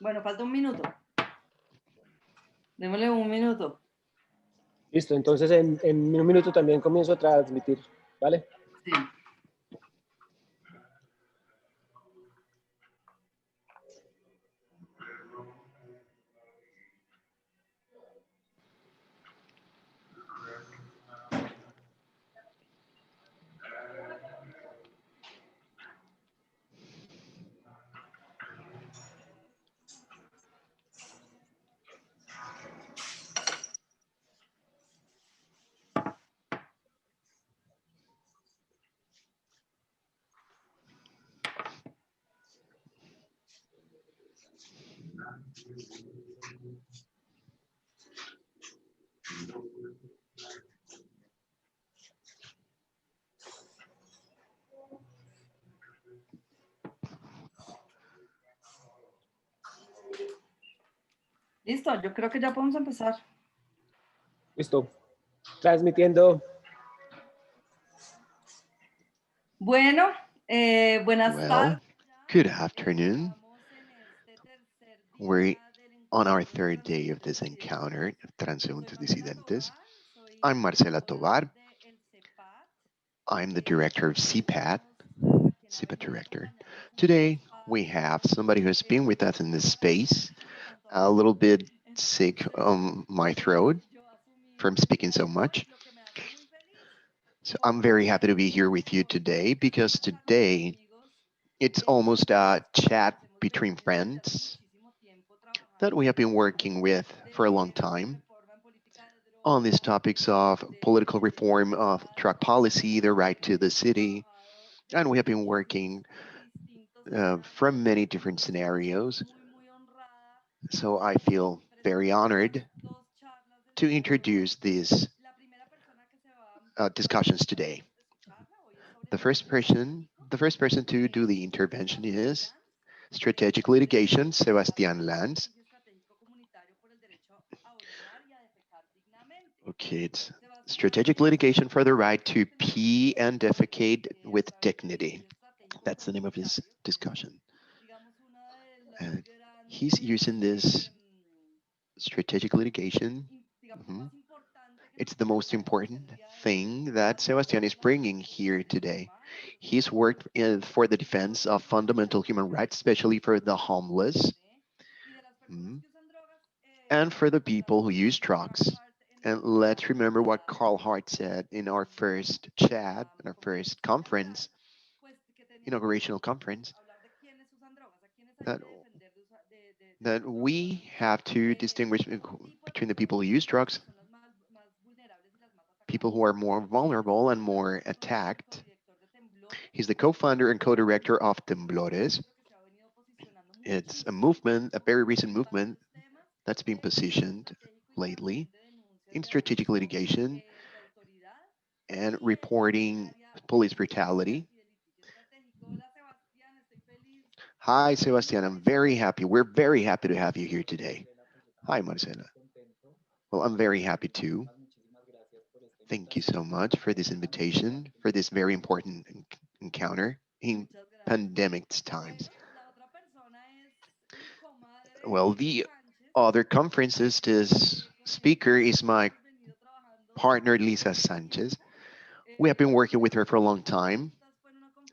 Bueno, falta un minuto. Démosle un minuto. Listo, entonces en un minuto también comienzo a transmitir, ¿vale? Sí. Listo, yo creo que ya podemos empezar. Listo. Transmitiendo. Bueno, buenas Well, tardes. good afternoon. We're on our third day of this encounter of Transeúntes Disidentes. I'm Marcela Tovar. I'm the director of CPAT, CPAT director. Today, we have somebody who has been with us in this space, a little bit sick on my throat from speaking so much. So I'm very happy to be here with you today because today it's almost a chat between friends that we have been working with for a long time on these topics of political reform of drug policy, the right to the city, and we have been working from many different scenarios. So I feel very honored to introduce these discussions today. The first person to do the intervention is strategic litigation, Sebastián Lanz. Okay, it's strategic litigation for the right to pee and defecate with dignity. That's the name of his discussion. And he's using this strategic litigation. It's the most important thing that Sebastián is bringing here today. He's worked for the defense of fundamental human rights, especially for the homeless and for the people who use drugs. And let's remember what Carl Hart said in our first chat, in our first conference, inaugurational conference, that, that we have to distinguish between the people who use drugs, people who are more vulnerable and more attacked. He's the co-founder and co-director of Temblores. It's a movement, a very recent movement that's been positioned lately in strategic litigation and reporting police brutality. Hi, Sebastián. I'm very happy. We're very happy to have you here today. Hi, Marcela. Well, I'm very happy too. Thank you so much for this invitation, for this very important encounter in pandemic times. Well, the other conferences, this speaker is my partner, Lisa Sánchez. We have been working with her for a long time.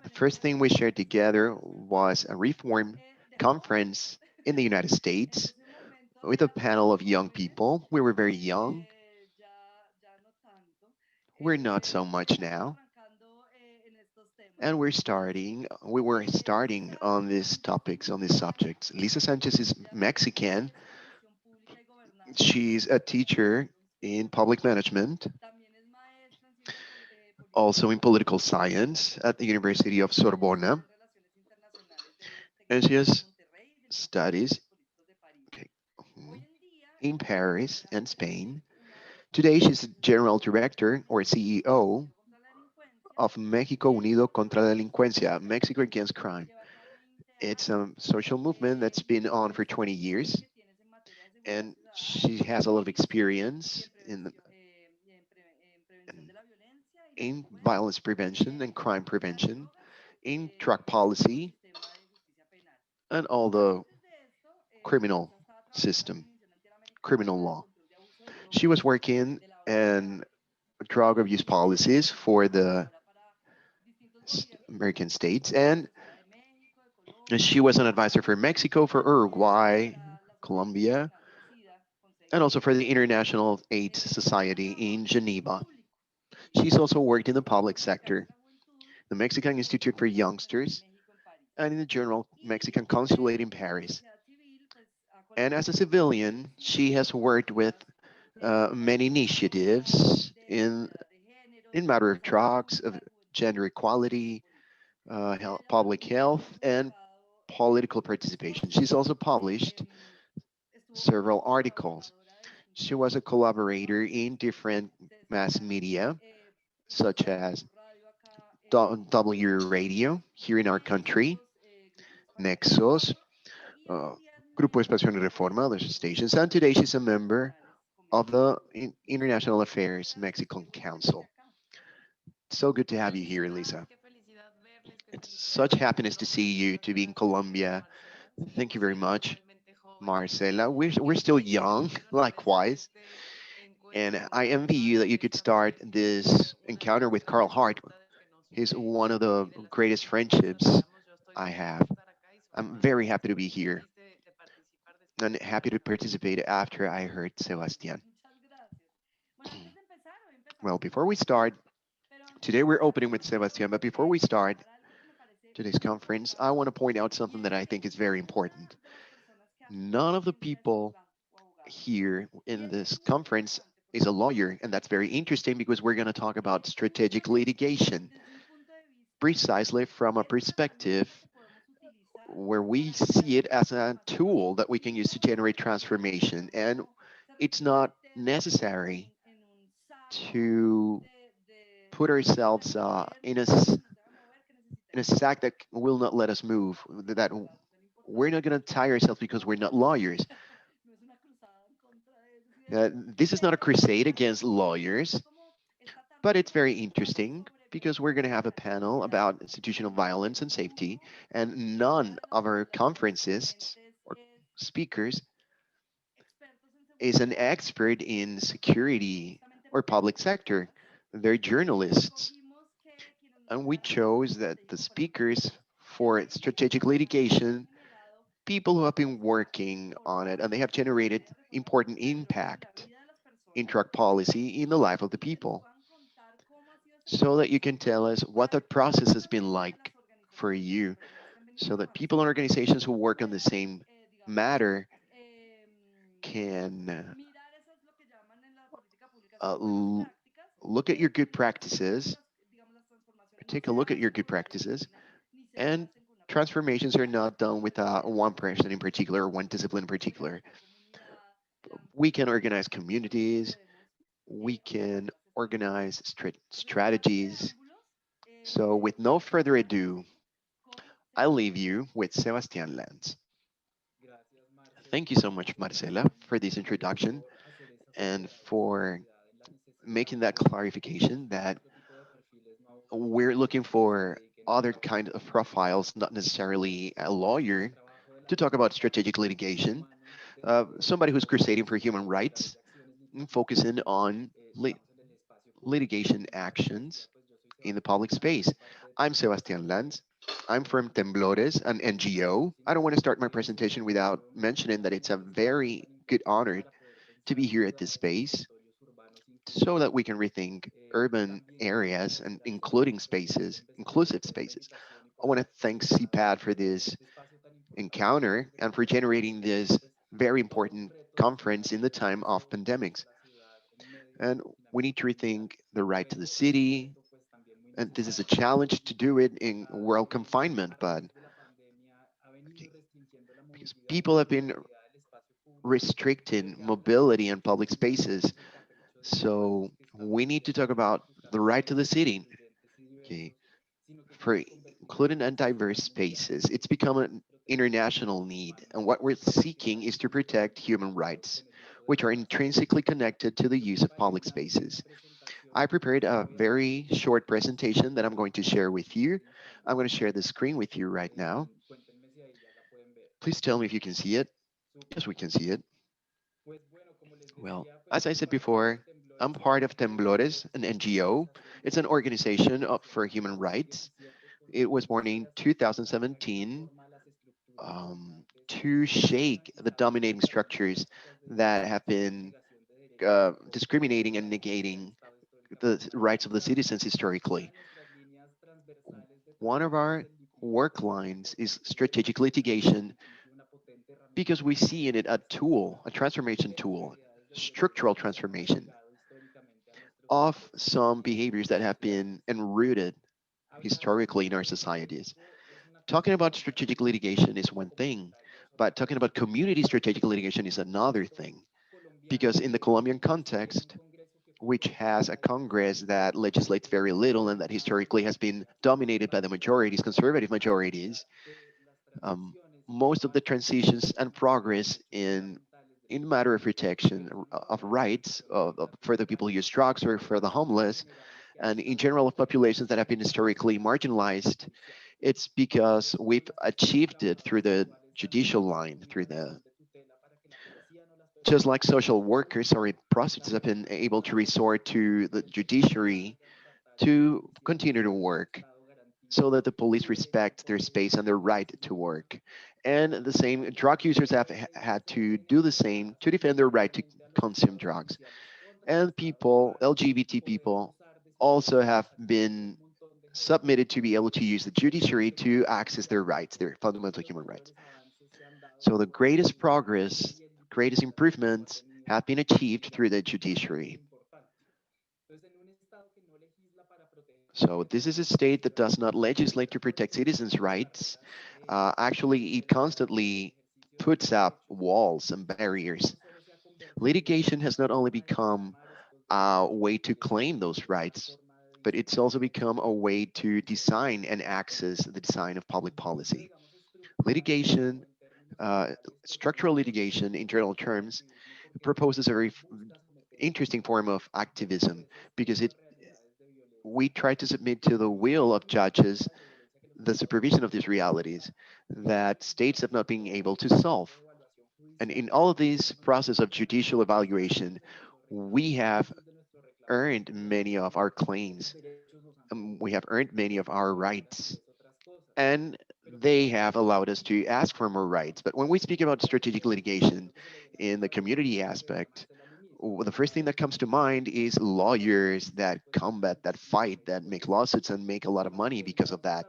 The first thing we shared together was a reform conference in the United States with a panel of young people. We were very young. We're not so much now. And we were starting on these topics, on these subjects. Lisa Sanchez is Mexican. She's a teacher in public management, also in political science at the University of Sorbonne. And she has studies in Paris and Spain. Today, she's the general director or CEO of México Unido contra la Delincuencia, Mexico Against Crime. It's a social movement that's been on for 20 years, and she has a lot of experience in violence prevention and crime prevention, in drug policy, and all the criminal system, criminal law. She was working in drug abuse policies for the American states, and she was an advisor for Mexico, for Uruguay, Colombia, and also for the International AIDS Society in Geneva. She's also worked in the public sector, the Mexican Institute for Youngsters, and in the General Mexican Consulate in Paris. And as a civilian, she has worked with many initiatives in matter of drugs, of gender equality, public health, and political participation. She's also published several articles. She was a collaborator in different mass media, such as W Radio here in our country, Nexos, uh, Grupo Espacio en Reforma, other stations, and today she's a member of the International Affairs Mexican Council. So good to have you here, Elisa. It's such happiness to see you, to be in Colombia. Thank you very much, Marcela. We're still young, likewise. And I envy you that you could start this encounter with Carl Hart. He's one of the greatest friendships I have. I'm very happy to be here and happy to participate after I heard Sebastian. Well, before we start, today we're opening with Sebastian, but before we start today's conference, I want to point out something that I think is very important. None of the people here in this conference is a lawyer, and that's very interesting because we're going to talk about strategic litigation precisely from a perspective where we see it as a tool that we can use to generate transformation. And it's not necessary to put ourselves in a sack that will not let us move, that we're not going to tie ourselves because we're not lawyers. This is not a crusade against lawyers, but it's very interesting because we're going to have a panel about institutional violence and safety, and none of our conferencists or speakers is an expert in security or public sector. They're journalists. And we chose that the speakers for strategic litigation, people who have been working on it, and they have generated important impact in drug policy in the life of the people, so that you can tell us what that process has been like for you, so that people and organizations who work on the same matter can uh, l- look at your good practices, take a look at your good practices, and transformations are not done with one person in particular or one discipline in particular. We can organize communities, we can organize strategies. So, with no further ado, I leave you with Sebastian Lanz. Thank you so much, Marcela, for this introduction and for making that clarification that we're looking for other kind of profiles, not necessarily a lawyer, to talk about strategic litigation, somebody who's crusading for human rights, and focusing on litigation actions in the public space. I'm Sebastián Lanz. I'm from Temblores, an NGO. I don't want to start my presentation without mentioning that it's a very good honor to be here at this space so that we can rethink urban areas and including spaces, inclusive spaces. I want to thank CPAD for this encounter and for generating this very important conference in the time of pandemics. And we need to rethink the right to the city. And this is a challenge to do it in world confinement, but okay, because people have been restricting mobility in public spaces. So we need to talk about the right to the city. Okay, for including and diverse spaces, it's become an international need. And what we're seeking is to protect human rights, which are intrinsically connected to the use of public spaces. I prepared a very short presentation that I'm going to share with you. I'm going to share the screen with you right now. Please tell me if you can see it. Yes, we can see it. Well, as I said before, I'm part of Temblores, an NGO. It's an organization for human rights. It was born in 2017 to shake the dominating structures that have been discriminating and negating the rights of the citizens historically. One of our work lines is strategic litigation because we see in it a tool, a transformation tool, structural transformation of some behaviors that have been enrooted historically in our societies. Talking about strategic litigation is one thing, but talking about community strategic litigation is another thing. Because in the Colombian context, which has a Congress that legislates very little and that historically has been dominated by the majorities, conservative majorities, um, most of the transitions and progress in matter of protection of rights for the people who use drugs or for the homeless and in general of populations that have been historically marginalized, it's because we've achieved it through the judicial line, through the just like social workers or prostitutes have been able to resort to the judiciary to continue to work so that the police respect their space and their right to work. And the same drug users have had to do the same to defend their right to consume drugs. And people, LGBT people, also have been submitted to be able to use the judiciary to access their rights, their fundamental human rights. So the greatest progress, greatest improvements have been achieved through the judiciary. So this is a state that does not legislate to protect citizens' rights. Actually, it constantly puts up walls and barriers. Litigation has not only become a way to claim those rights, but it's also become a way to design and access the design of public policy. Litigation, uh, structural litigation in general terms, proposes a very interesting form of activism because it we try to submit to the will of judges the supervision of these realities that states have not been able to solve. And in all of this process of judicial evaluation, we have earned many of our claims. We have earned many of our rights. And they have allowed us to ask for more rights. But when we speak about strategic litigation in the community aspect, the first thing that comes to mind is lawyers that combat, that fight, that make lawsuits and make a lot of money because of that.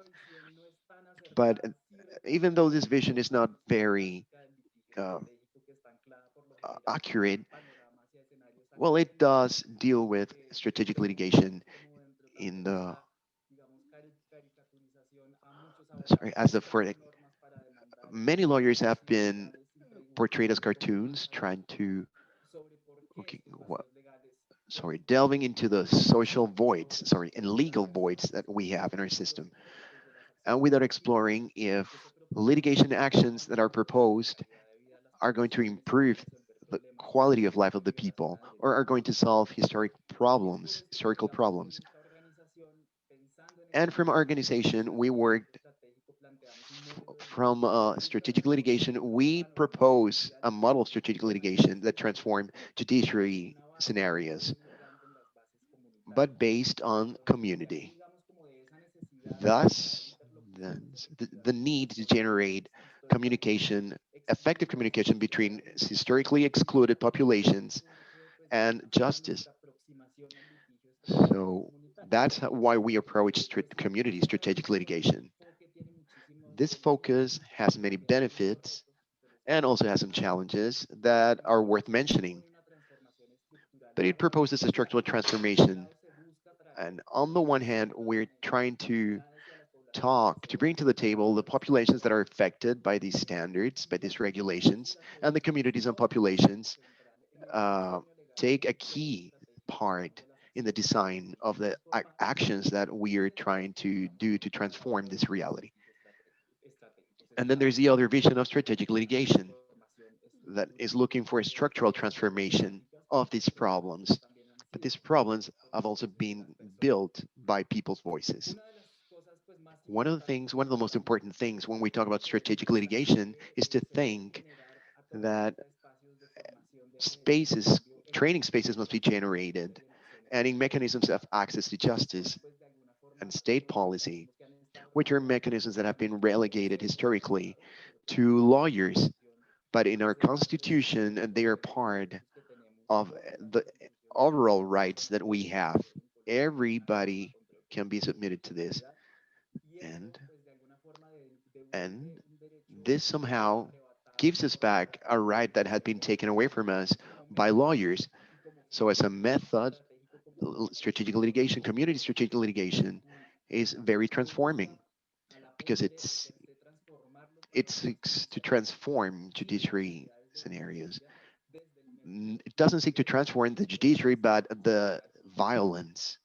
But even though this vision is not very uh, accurate, well, it does deal with strategic litigation in the sorry, as the for many lawyers have been portrayed as cartoons, trying to okay, what sorry, delving into the social voids, sorry, and legal voids that we have in our system, and without exploring if litigation actions that are proposed are going to improve the quality of life of the people or are going to solve historical problems. And from our organization, we worked from strategic litigation. We propose a model of strategic litigation that transform judiciary scenarios, but based on community. Thus, the need to generate communication, effective communication between historically excluded populations and justice. So that's why we approach community strategic litigation. This focus has many benefits and also has some challenges that are worth mentioning, but it proposes a structural transformation. And on the one hand, we're trying to bring to the table the populations that are affected by these standards, by these regulations, and the communities and populations uh, take a key part in the design of the actions that we are trying to do to transform this reality. And then there's the other vision of strategic litigation that is looking for a structural transformation of these problems. But these problems have also been built by people's voices. One of the most important things when we talk about strategic litigation is to think that spaces, training spaces must be generated, adding mechanisms of access to justice and state policy, which are mechanisms that have been relegated historically to lawyers. But in our constitution, they are part of the overall rights that we have. Everybody can be submitted to this, and and this somehow gives us back a right that had been taken away from us by lawyers. So, as a method, strategic litigation, community strategic litigation, is very transforming because it seeks to transform judiciary scenarios. It doesn't seek to transform the judiciary, but the violence.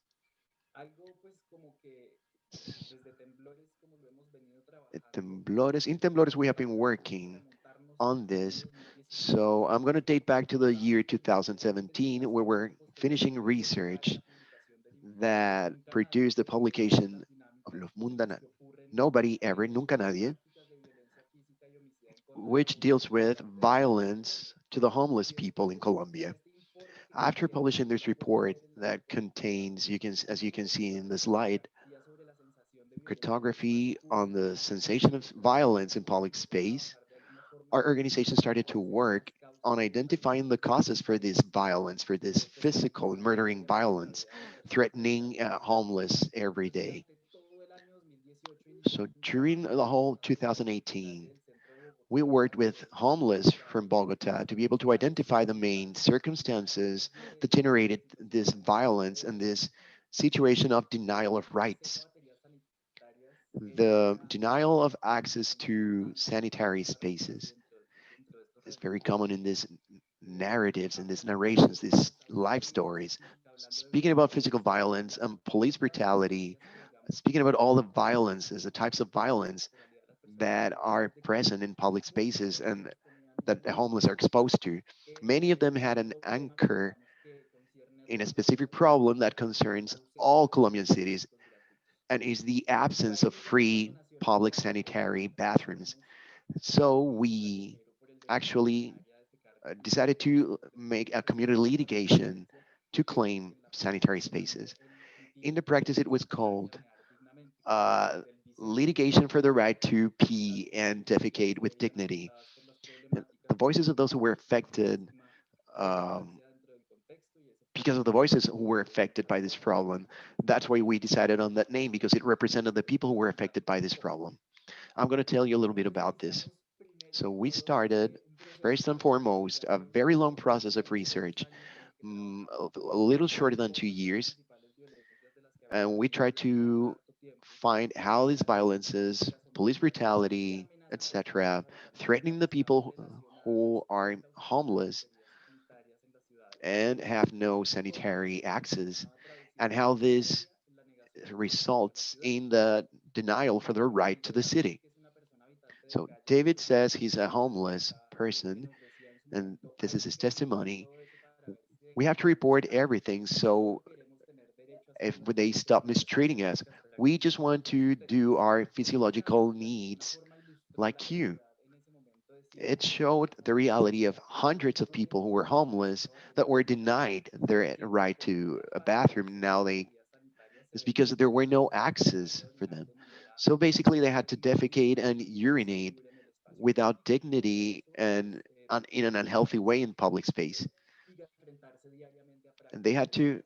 In Temblores, we have been working on this. So I'm going to date back to the year 2017, where we're finishing research that produced the publication of Los Mundan Nobody Ever, Nunca Nadie, which deals with violence to the homeless people in Colombia. After publishing this report that contains, as you can see in the slide, cartography on the sensation of violence in public space, our organization started to work on identifying the causes for this violence, for this physical and murdering violence, threatening homeless every day. So during the whole 2018, we worked with homeless from Bogota to be able to identify the main circumstances that generated this violence and this situation of denial of rights. The denial of access to sanitary spaces is very common in these narratives and these narrations, these life stories. Speaking about physical violence and police brutality, speaking about all the violences, the types of violence that are present in public spaces and that the homeless are exposed to. Many of them had an anchor in a specific problem that concerns all Colombian cities and is the absence of free public sanitary bathrooms. So we actually decided to make a community litigation to claim sanitary spaces. In the practice, it was called uh, litigation for the right to pee and defecate with dignity. And the voices of those who were affected, um, because of the voices who were affected by this problem, that's why we decided on that name because it represented the people who were affected by this problem. I'm going to tell you a little bit about this. So we started, first and foremost, a very long process of research, a little shorter than 2 years, and we tried to find how these violences, police brutality, etc., threatening the people who are homeless and have no sanitary access, and how this results in the denial for their right to the city. So David says he's a homeless person, and this is his testimony. We have to report everything. So if they stop mistreating us, we just want to do our physiological needs like you. It showed the reality of hundreds of people who were homeless that were denied their right to a bathroom. Now they it's because there were no access for them. So basically, they had to defecate and urinate without dignity and in an unhealthy way in public space. And they had to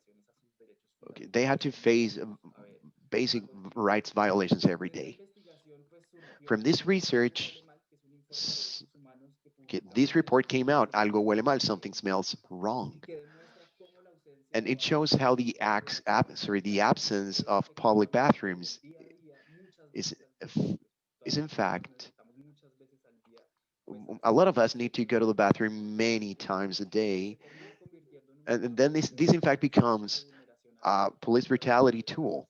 face basic rights violations every day. From this research, this report came out, algo huele mal, something smells wrong. And it shows how the absence of public bathrooms is, is in fact, a lot of us need to go to the bathroom many times a day. And then this in fact becomes a police brutality tool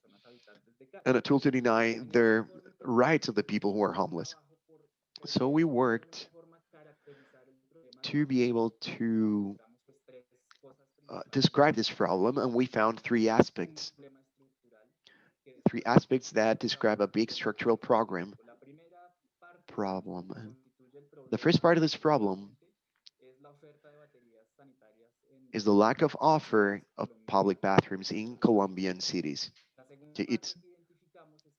and a tool to deny the rights of the people who are homeless. So we worked to be able to describe this problem, and we found three aspects that describe a big structural problem. The first part of this problem is the lack of offer of public bathrooms in Colombian cities. It's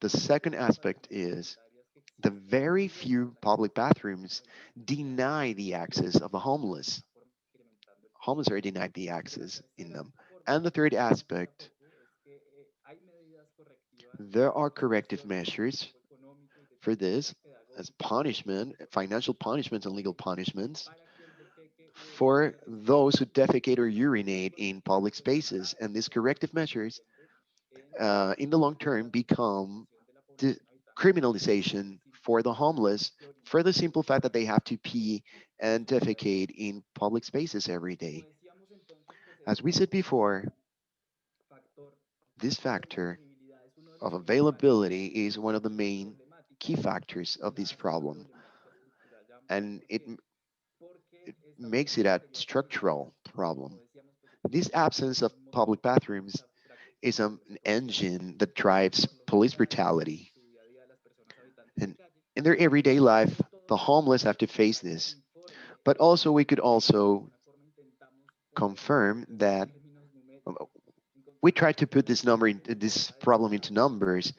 the second aspect is the very few public bathrooms deny the access of the homeless. Homeless are denied the access in them. And the third aspect, there are corrective measures for this as punishment, financial punishments and legal punishments for those who defecate or urinate in public spaces. And these corrective measures, in the long term, become the criminalization for the homeless for the simple fact that they have to pee and defecate in public spaces every day. As we said before, this factor of availability is one of the main key factors of this problem, and it makes it a structural problem. This absence of public bathrooms is an engine that drives police brutality. And in their everyday life, the homeless have to face this. But also, we could also confirm that uh, we tried to put this problem into numbers,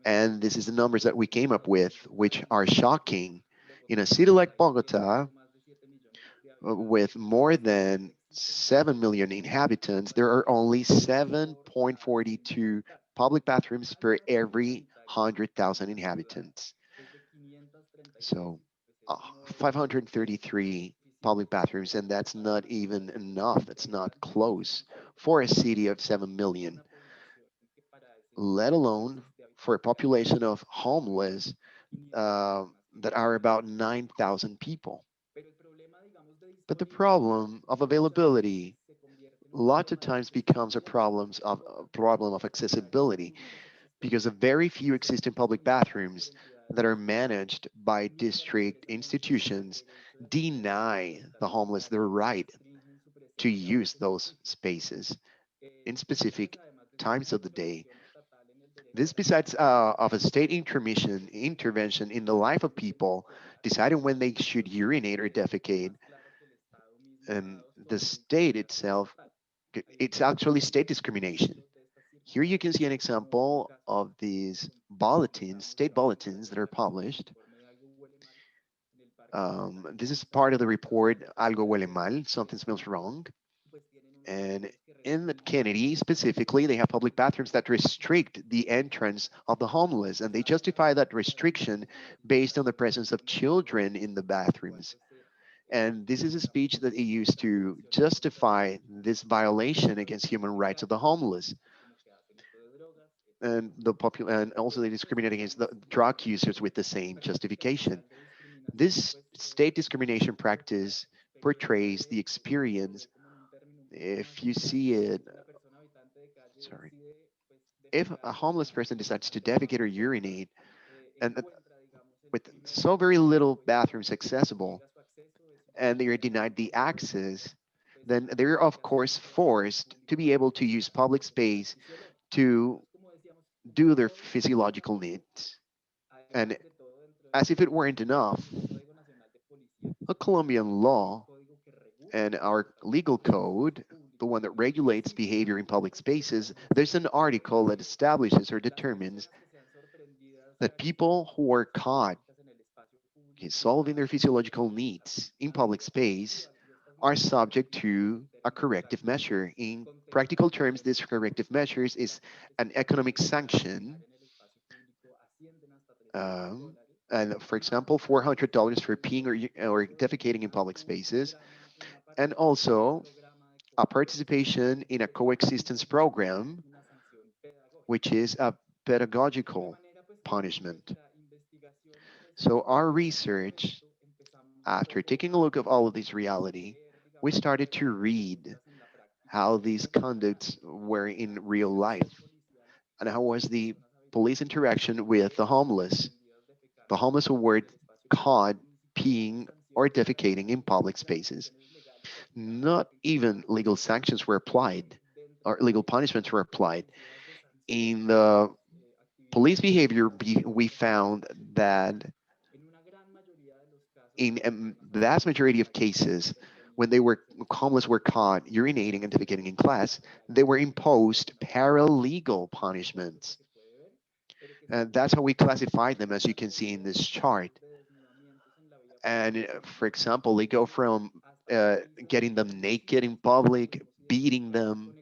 and this is the numbers that we came up with, which are shocking. In a city like Bogota, with more than 7 million inhabitants, there are only 7.42 public bathrooms per every 100,000 inhabitants. So, 533 public bathrooms, and that's not even enough. That's not close for a city of 7 million, let alone for a population of homeless uh, that are about 9,000 people. But the problem of availability lots of times becomes a problem of accessibility because of very few existing public bathrooms that are managed by district institutions deny the homeless their right to use those spaces in specific times of the day. This, besides of a state intervention in the life of people, deciding when they should urinate or defecate, and the state itself, it's actually state discrimination. Here you can see an example of these bulletins, state bulletins that are published. This is part of the report Algo Huele Mal, something smells wrong. And in the Kennedy specifically, they have public bathrooms that restrict the entrance of the homeless, and they justify that restriction based on the presence of children in the bathrooms. And this is a speech that he used to justify this violation against human rights of the homeless and and also they discriminate against the drug users with the same justification. This state discrimination practice portrays the experience. If you see it, sorry, if a homeless person decides to defecate or urinate, and with so very little bathrooms accessible, and they are denied the access, then they're of course forced to be able to use public space to do their physiological needs. And as if it weren't enough, a Colombian law and our legal code, the one that regulates behavior in public spaces, there's an article that establishes or determines that people who are caught solving their physiological needs in public space are subject to a corrective measure. In practical terms, this corrective measures is an economic sanction. Um, and for example, $400 for peeing or defecating in public spaces, and also a participation in a coexistence program, which is a pedagogical punishment. So our research, after taking a look at all of this reality, we started to read how these conducts were in real life and how was the police interaction with the homeless who were caught peeing or defecating in public spaces. Not even legal sanctions were applied or legal punishments were applied. In the police behavior, we found that in a vast majority of cases, when they were homeless were caught urinating and defecating in class, they were imposed paralegal punishments. And that's how we classify them, as you can see in this chart. And for example, they go from uh, getting them naked in public, beating them,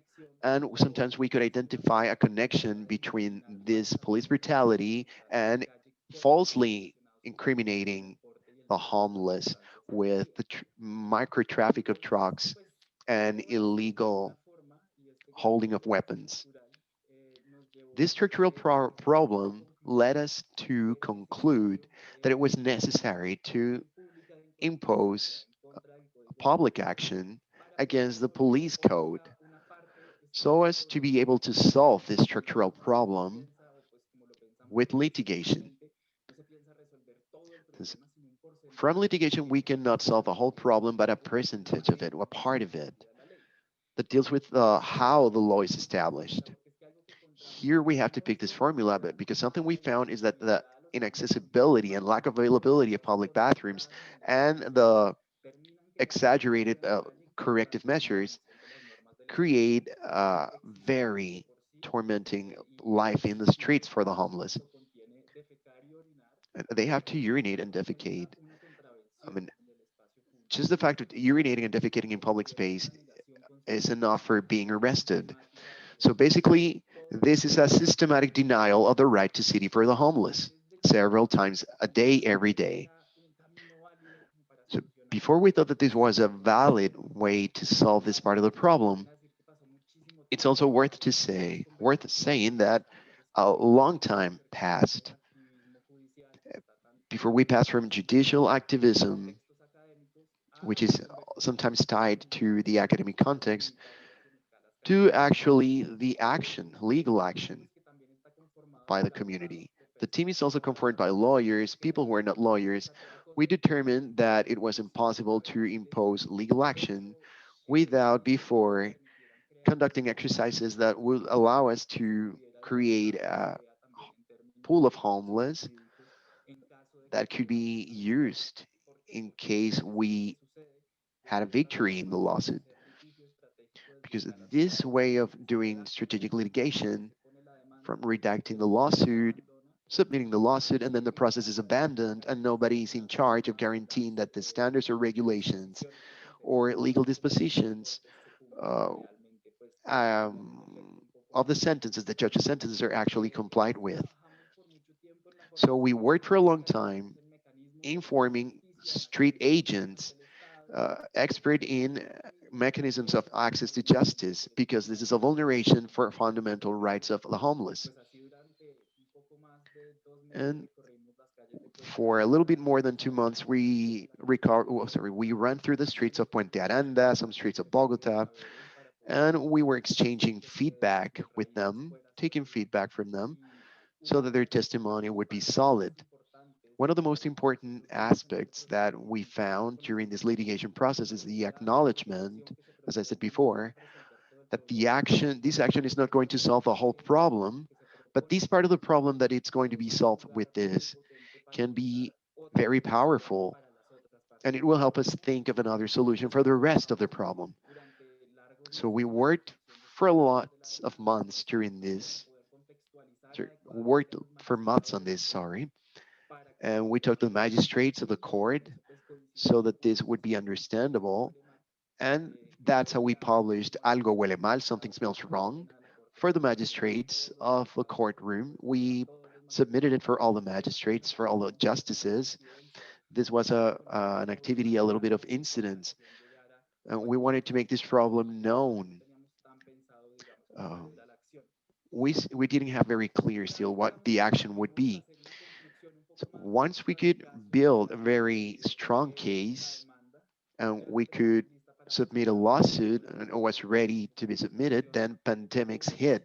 and sometimes we could identify a connection between this police brutality and falsely incriminating the homeless with the micro traffic of drugs and illegal holding of weapons. This structural problem led us to conclude that it was necessary to impose public action against the police code so as to be able to solve this structural problem with litigation. 'Cause from litigation, we cannot solve the whole problem, but a percentage of it, or a part of it, that deals with how the law is established. Here we have to pick this formula, but because something we found is that the inaccessibility and lack of availability of public bathrooms and the exaggerated corrective measures create a very tormenting life in the streets for the homeless. And they have to urinate and defecate. I mean, just the fact of urinating and defecating in public space is enough for being arrested. So basically, this is a systematic denial of the right to city for the homeless several times a day, every day. So before we thought that this was a valid way to solve this part of the problem, it's also worth saying that a long time passed before we passed from judicial activism, which is sometimes tied to the academic context, to actually the action, legal action by the community. The team is also confirmed by lawyers, people who are not lawyers. We determined that it was impossible to impose legal action without before conducting exercises that would allow us to create a pool of homeless that could be used in case we had a victory in the lawsuit. Because this way of doing strategic litigation, from redacting the lawsuit, submitting the lawsuit, and then the process is abandoned and nobody is in charge of guaranteeing that the standards or regulations or legal dispositions uh, of the sentences, the judge's sentences, are actually complied with. So we worked for a long time informing street agents, expert in mechanisms of access to justice, because this is a vulneration for fundamental rights of the homeless. And for a little bit more than 2 months, we ran through the streets of Puente Aranda, some streets of Bogota, and we were exchanging feedback with them, taking feedback from them, so that their testimony would be solid. One of the most important aspects that we found during this litigation process is the acknowledgement, as I said before, that this action is not going to solve the whole problem, but this part of the problem that it's going to be solved with this can be very powerful, and it will help us think of another solution for the rest of the problem. So we worked for lots of months during this, worked for months on this, sorry, and we talked to the magistrates of the court so that this would be understandable. And that's how we published Algo Huele Mal, Something Smells Wrong, for the magistrates of the courtroom. We submitted it for all the magistrates, for all the justices. This was an activity, a little bit of incidents. And we wanted to make this problem known. Um, we didn't have very clear still what the action would be. So once we could build a very strong case and we could submit a lawsuit and it was ready to be submitted, then pandemics hit.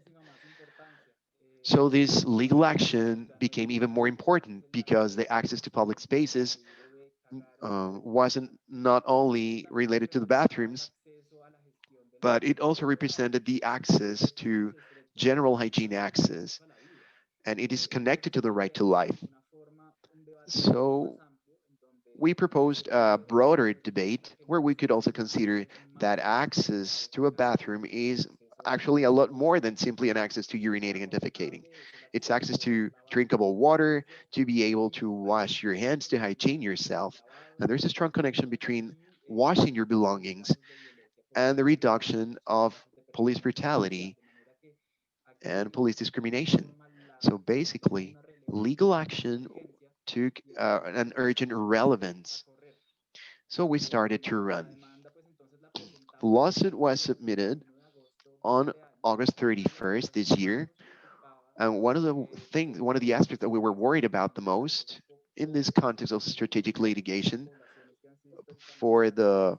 So this legal action became even more important because the access to public spaces wasn't not only related to the bathrooms, but it also represented the access to general hygiene access, and it is connected to the right to life. So we proposed a broader debate where we could also consider that access to a bathroom is actually a lot more than simply an access to urinating and defecating. It's access to drinkable water, to be able to wash your hands, to hygiene yourself. And there's a strong connection between washing your belongings and the reduction of police brutality and police discrimination. So basically, legal action took an urgent relevance. So we started to run. The lawsuit was submitted on August 31st this year. And one of the aspects that we were worried about the most in this context of strategic litigation for the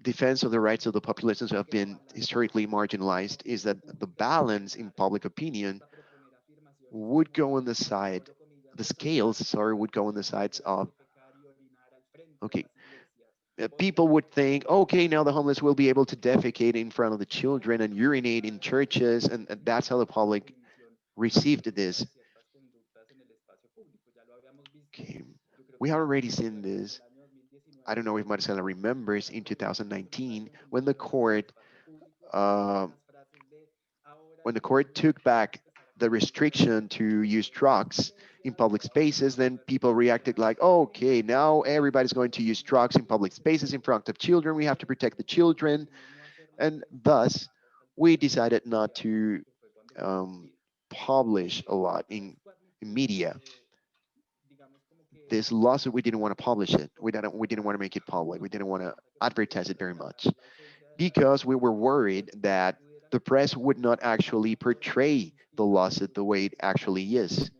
defense of the rights of the populations who have been historically marginalized is that the balance in public opinion would go on the side, the scales, sorry, would go on the sides of, okay, people would think, okay, now the homeless will be able to defecate in front of the children and urinate in churches, and that's how the public received this. Okay. We have already seen this. I don't know if Marcela remembers in 2019 uh, when the court took back the restriction to use drugs in public spaces, then people reacted like, oh, okay, now everybody's going to use drugs in public spaces in front of children. We have to protect the children. And thus, we decided not to um, publish a lot in media. This lawsuit, we didn't want to publish it. We didn't want to make it public. We didn't want to advertise it very much because we were worried that the press would not actually portray the lawsuit the way it actually is.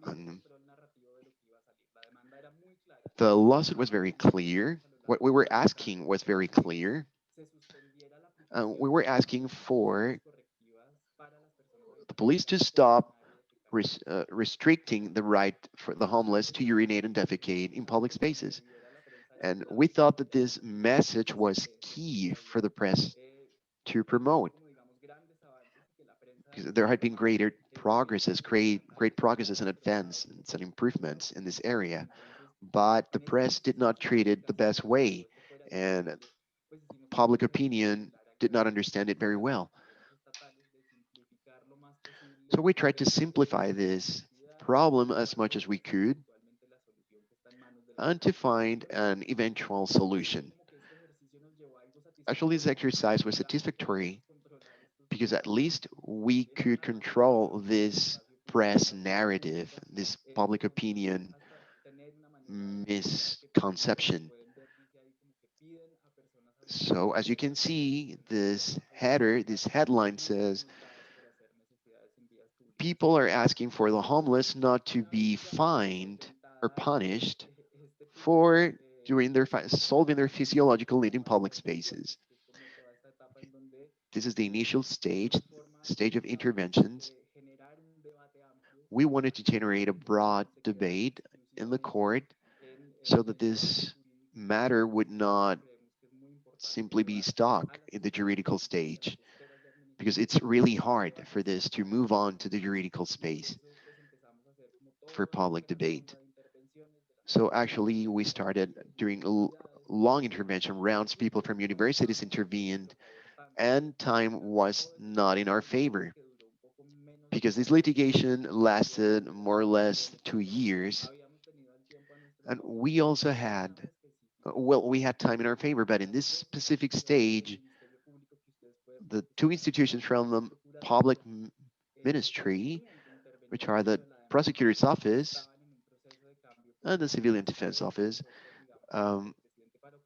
And the lawsuit was very clear. What we were asking was very clear. We were asking for the police to stop restricting the right for the homeless to urinate and defecate in public spaces. And we thought that this message was key for the press to promote because there had been great progresses and advancements and improvements in this area, but the press did not treat it the best way, and public opinion did not understand it very well. So we tried to simplify this problem as much as we could and to find an eventual solution. Actually, this exercise was satisfactory because at least we could control this press narrative, this public opinion misconception. So as you can see, this headline says, people are asking for the homeless not to be fined or punished for solving their physiological need in public spaces. This is the initial stage of interventions. We wanted to generate a broad debate in the court so that this matter would not simply be stuck in the juridical stage, because it's really hard for this to move on to the juridical space for public debate. So actually, we started doing long intervention rounds. People from universities intervened, and time was not in our favor because this litigation lasted more or less 2 years. And we also had, well, we had time in our favor, but in this specific stage, the two institutions from the public ministry, which are the prosecutor's office and the civilian defense office, um,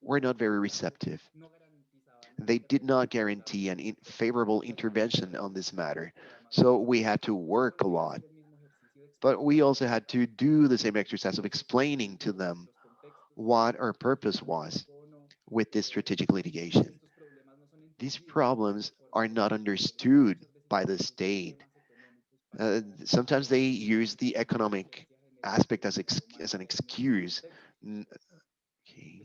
were not very receptive. They did not guarantee an favorable intervention on this matter. So we had to work a lot. But we also had to do the same exercise of explaining to them what our purpose was with this strategic litigation. These problems are not understood by the state. Sometimes they use the economic aspect as an excuse n- okay,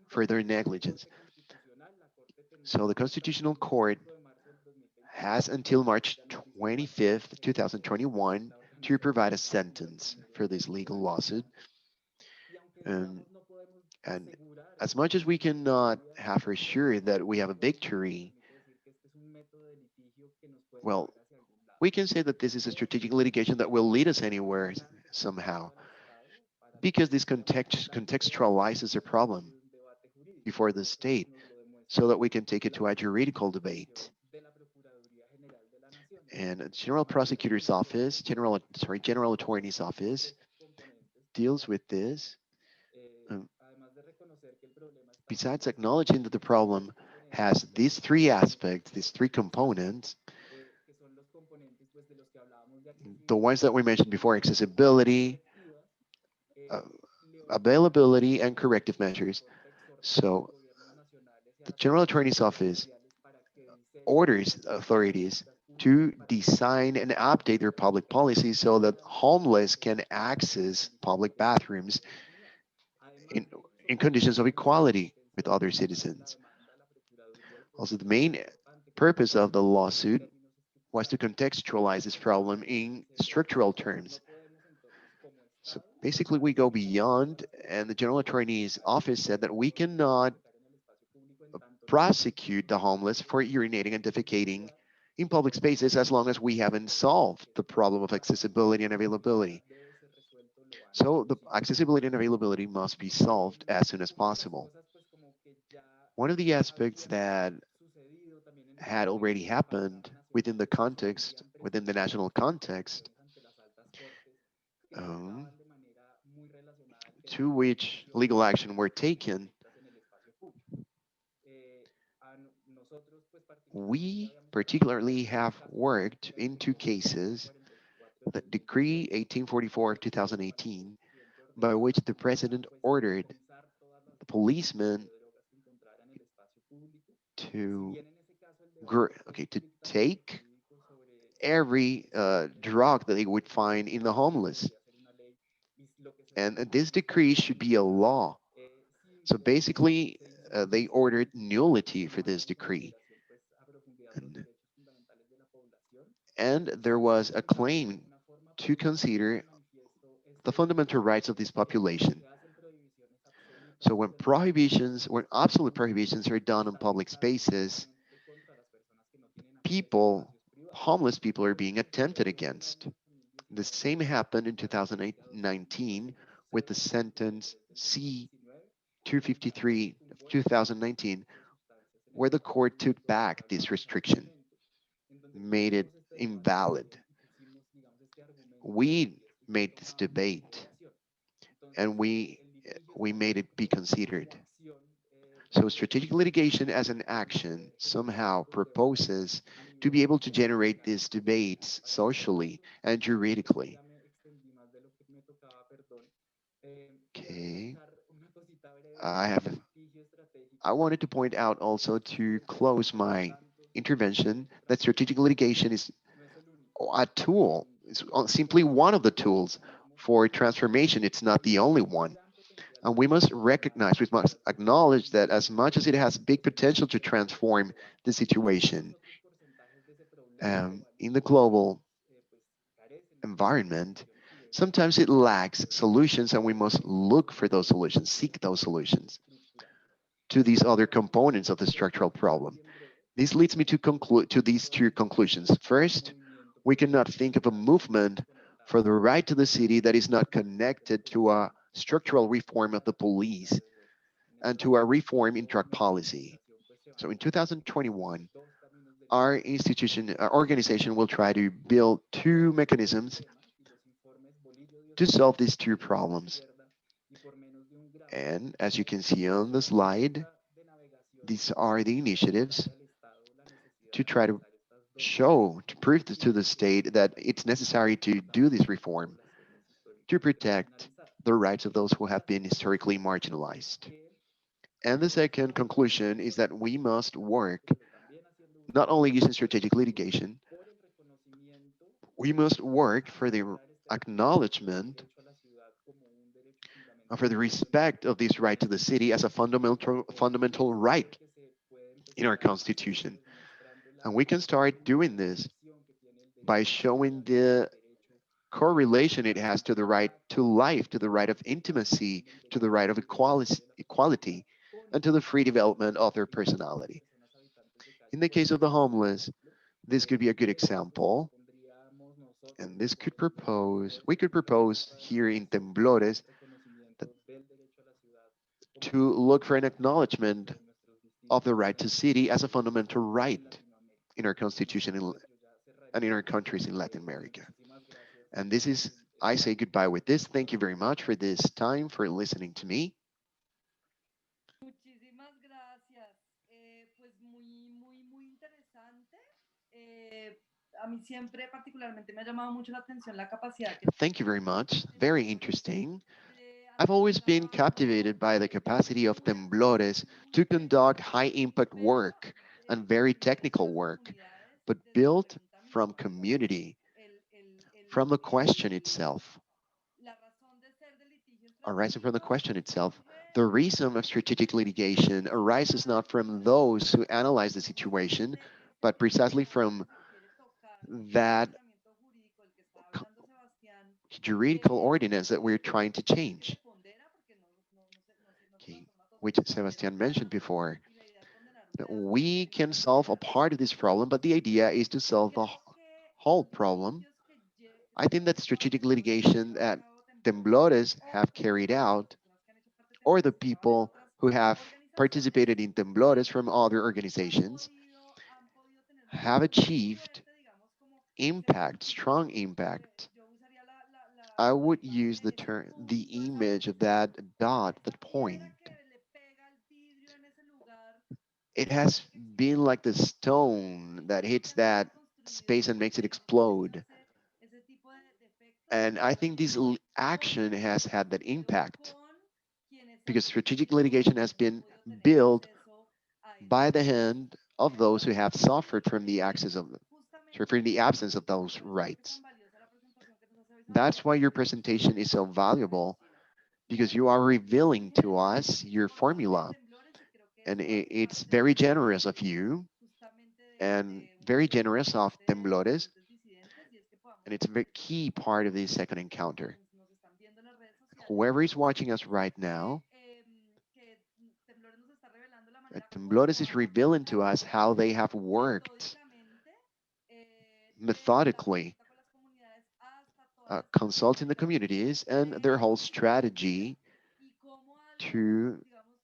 for their negligence. So the Constitutional Court has until March 25th, 2021 to provide a sentence for this legal lawsuit. And, and as much as we cannot have for sure that we have a victory, well, we can say that this is a strategic litigation that will lead us anywhere somehow, because this contextualizes a problem before the state so that we can take it to a juridical debate. And the General Prosecutor's Office, General Attorney's Office deals with this. Um, Besides acknowledging that the problem has these three aspects, these three components, the ones that we mentioned before, accessibility, uh, availability, and corrective measures. So the General Attorney's Office orders authorities to design and update their public policies so that homeless can access public bathrooms in, in conditions of equality with other citizens. Also, the main purpose of the lawsuit was to contextualize this problem in structural terms. So basically, we go beyond, and the General Attorney's Office said that we cannot prosecute the homeless for urinating and defecating in public spaces as long as we haven't solved the problem of accessibility and availability. So the accessibility and availability must be solved as soon as possible. One of the aspects that had already happened within the context, within the national context, um, to which legal action were taken, we particularly have worked in two cases, the Decree 1844 of 2018, by which the president ordered the policemen to to take every drug that they would find in the homeless. And this decree should be a law. So basically, they ordered nullity for this decree. And, and there was a claim to consider the fundamental rights of this population. So when absolute prohibitions are done in public spaces, people, homeless people are being attempted against. The same happened in 2019 with the sentence C-253 of 2019, where the court took back this restriction, made it invalid. We made this debate and we made it be considered. So strategic litigation as an action somehow proposes to be able to generate these debates socially and juridically. Okay. I have I wanted to point out also to close my intervention that strategic litigation is a tool. It's simply one of the tools for transformation. It's not the only one. And we must recognize, we must acknowledge that as much as it has big potential to transform the situation in the global environment, sometimes it lacks solutions, and we must look for those solutions, seek those solutions to these other components of the structural problem. This leads me to conclude to these two conclusions. First, we cannot think of a movement for the right to the city that is not connected to a structural reform of the police and to a reform in drug policy. So in 2021, our organization will try to build two mechanisms to solve these two problems. And as you can see on the slide, these are the initiatives to try to show, to prove this to the state that it's necessary to do this reform to protect the rights of those who have been historically marginalized. And the second conclusion is that we must work not only using strategic litigation, we must work for the acknowledgement for the respect of this right to the city as a fundamental right in our constitution. And we can start doing this by showing correlation it has to the right to life, to the right of intimacy, to the right of equality, and to the free development of their personality. In the case of the homeless, this could be a good example, and we could propose here in Temblores that to look for an acknowledgement of the right to city as a fundamental right in our constitution and in our countries in Latin America. And this is, I say goodbye with this. Thank you very much for this time, for listening to me. Muchísimas gracias. Pues muy interesante. A mí siempre particularmente me ha llamado mucho la atención la capacidad que Thank you very much. Very interesting. de I've hacer always been trabajo captivated by the capacity of Temblores to conduct high impact work and very technical work, but built from community, from the question itself, la razón de ser del litigio arising from the estratégico question itself. The surge reason of strategic litigation arises not from those who analyze the situation, but precisely from that ordenamiento jurídico del que está hablando Sebastián, juridical ordinance that we're trying to que change, se pondera porque no se okay, transforma todo, which sino se pondera Sebastian un mentioned pedazo before. y la idea es ponderar un That pedazo we que can genere solve a algo. part of this problem, but the idea is to solve the Creo que whole los problem. litigios que I think that strategic litigation lleva a that cabo Temblores Temblores o have carried las out, personas que han hecho parte de or the Temblores, que trabajan en people otras who have organizaciones, participated in Temblores from other organizations, han podido tener have mucha achieved suerte, digamos, como impact, strong impact. yo usaría I como la would use imagen the de ese term, the punto, image of that dot, esa that point. piedra que le pega al vidrio en ese lugar It y hace has que exista been ese like the cambio. stone that Creo que hits han sido that construidos space and makes it con explode. ese tipo de efectos And I think this con action has had that pero impact con quienes han because strategic sufrido litigation y has quienes han been podido tener built acceso a esos by the derechos. hand of those who have suffered from the access of from Justamente the absence of por those eso creo que es rights. tan valiosa la presentación que nos hace hoy That's Sebastián, why your porque nos presentation is so valuable elucida. because you are Muy revealing to generoso us your por parte de formula, Temblores y creo que and eso hace it's parte very generous of de you justamente and de un very aspecto generous of importante de Temblores, estudiantes disidentes y es que podamos and it's a very key part of this second encounter. quienes nos están viendo en las redes sociales Whoever is watching us right now, que Temblores nos está revelando la manera como ha Temblores is revealing to us trabajado how they have worked metódicamente desde la methodically, consulta con las comunidades hasta toda la consulting the estrategia communities and their whole jurídica strategy y cómo algo, to digamos,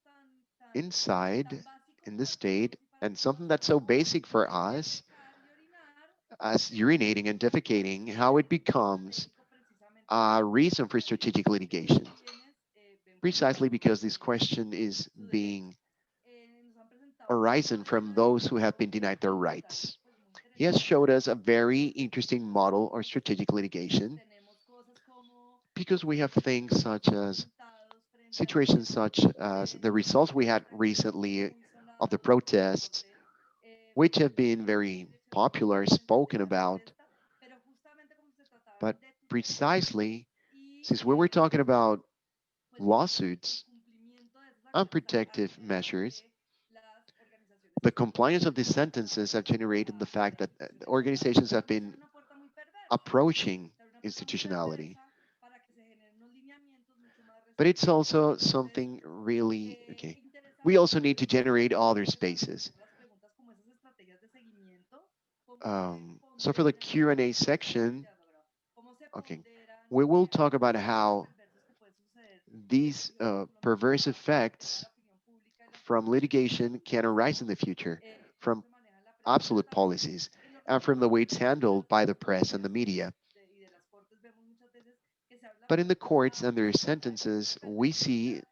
inside tan básico in the para state, nosotros y para and something that's nosotras so como basic for us defecar y orinar, as se puede urinating and defecating, how it becomes estratégico precisamente a porque reason for strategic litigation. quienes vemos el Precisely trabajo because como this defender question is su derecho. being Nos han presentado un arisen from those who have been denied their rights. pues muy He has showed interesante us a very interesting model or strategic porque litigation tenemos cosas como because we have things such as resultados frente a situations temas such as the results we had recently muy of the sonados en la protests, corte which have de been justamente very dirección de popular, litigio frente a spoken temas de about, protesta, pero justamente como se trataba but de tutela precisely y since we were talking about pues el lawsuits, cumplimiento de esas acciones ha unprotective generado measures, que las organizaciones the estén compliance of these aprovechando sentences have generated the fact that organizations have tratando de ser been una puerta muy perversa, approaching ser una puerta muy institutionality. perversa para que se generen unos lineamientos mucho más But it's restrictivos. also Entonces, something really okay. We interesante also need to generate other spaces. haciendo las preguntas como esas estrategias de seguimiento, cómo se So for the ponderan, Q&A cómo, section, ya, cómo se okay, ponderan we will talk esos about efectos how perversos que pueden suceder, these lo mismo perverse para effects la opinión pública y las from personas que están litigation can arise in cómo, the future, cómo from se maneja la prensa, pero absolute también policies, en los and from the way resultados it's judiciales handled by the y press and the media. de las cortes vemos muchas veces que se habla But in the como courts esa and their falta de sentences, perversidad,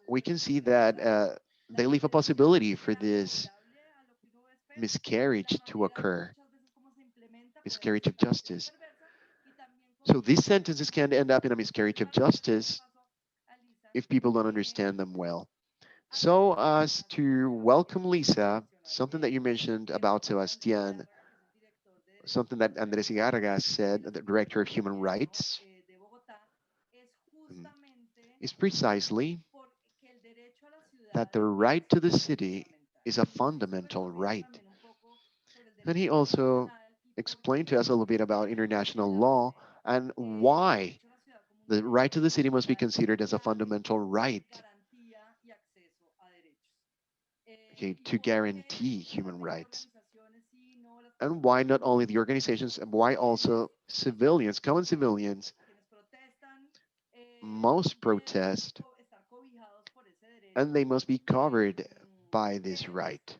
we can see digamos, that la they leave a tendencia possibility for this favorable a lo que uno espera y la miscarriage to manera occur, muchas veces como se implementa puede miscarriage of resultar ser muy justice. perversa y también So como these muchas sentences veces, can end up in a miscarriage of para darle ya justice paso a Lisa, if people don't understand them well. So agregar as algunas cosas, to welcome Sebastián, Lisa, adicional something that you mentioned about Andrés Sebastian, Izárraga, que es el director de Derechos something that Humanos Andres Igarga de said, la the Ciudad director del of human Gobierno rights, de Bogotá, es mm, justamente is precisely porque el derecho a la that ciudad the es right to the un derecho city fundamental. is a Entonces eso fundamental recorriendo right. también un poco sobre el And derecho he also internacional y explain to us a little bit about international law and why the right to the city must be considered as a fundamental right, okay, to guarantee human rights. And why not only the organizations, and why also civilians, common civilians, must protest and they must be covered by this right.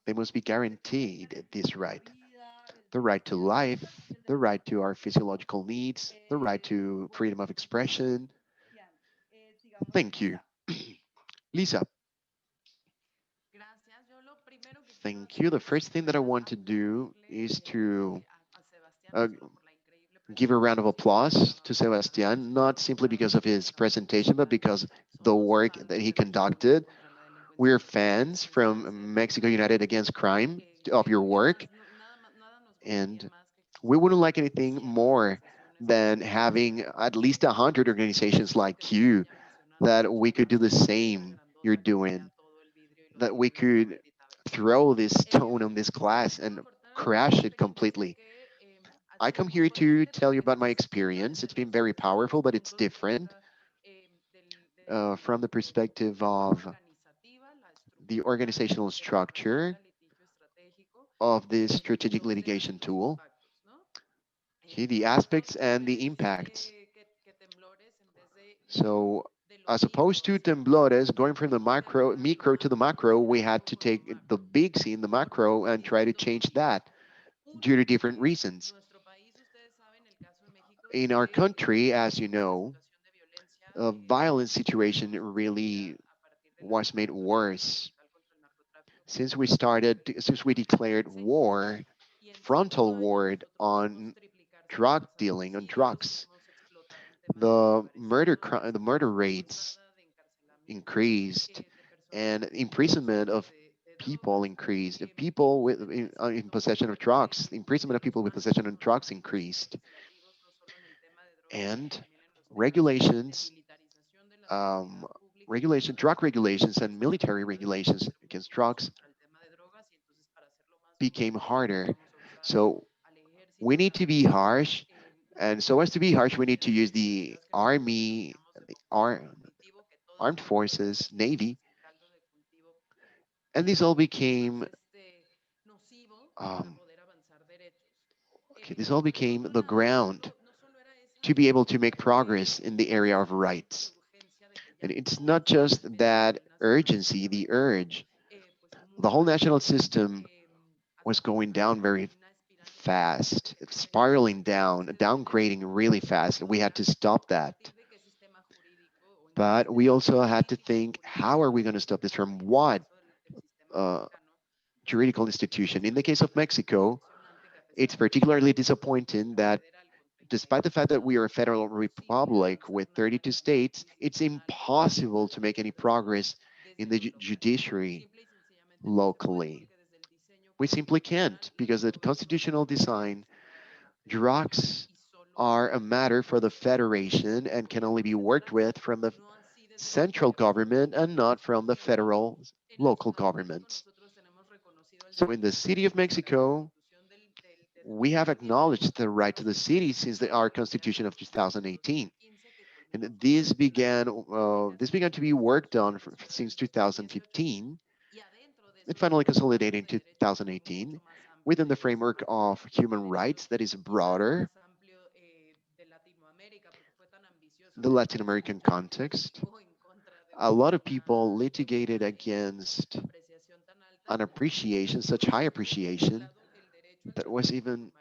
They must be guaranteed this right. The right to life, the right to our physiological needs, the right to freedom of expression. Thank you. Lisa, thank you. The first thing that I want to do is to uh, give a round of applause to Sebastián, not simply because of his presentation, but because the work that he conducted. We're fans from Mexico United Against Crime of your work, and we wouldn't like anything more than having at least 100 organizations like you that we could do the same you're doing, that we could throw this stone on this glass and crash it completely. I come here to tell you about my experience. It's been very powerful, but it's different from the perspective of the organizational structure of this strategic litigation tool, okay, the aspects and the impacts. So as opposed to temblores, going from the micro to the macro, we had to take the big scene, the macro, and try to change that due to different reasons. In our country, as you know, a violent situation really was made worse since we declared war, frontal war on drug dealing, on drugs. The murder rates increased, and imprisonment of people increased. The people in possession of drugs, imprisonment of people with possession of drugs increased, and regulations, um, drug regulations, and military regulations against drugs became harder. So we need to be harsh, and so as to be harsh, we need to use the army, the armed forces, navy, and this all became um, okay. This all became the ground to be able to make progress in the area of rights. And it's not just that urgency, the urge. The whole national system was going down very fast, spiraling down, downgrading really fast. And we had to stop that. But we also had to think, how are we going to stop this from what uh, juridical institution? In the case of Mexico, it's particularly disappointing that despite the fact that we are a federal republic with 32 states, it's impossible to make any progress in the judiciary locally. We simply can't because the constitutional design, drugs are a matter for the federation and can only be worked with from the central government and not from the federal local governments. So in the city of Mexico, we have acknowledged the right to the city since our constitution of 2018. And this began to be worked on since 2015. It finally consolidated in 2018 within the framework of human rights that is broader, the Latin American context. A lot of people litigated against an appreciation, such high appreciation, that was even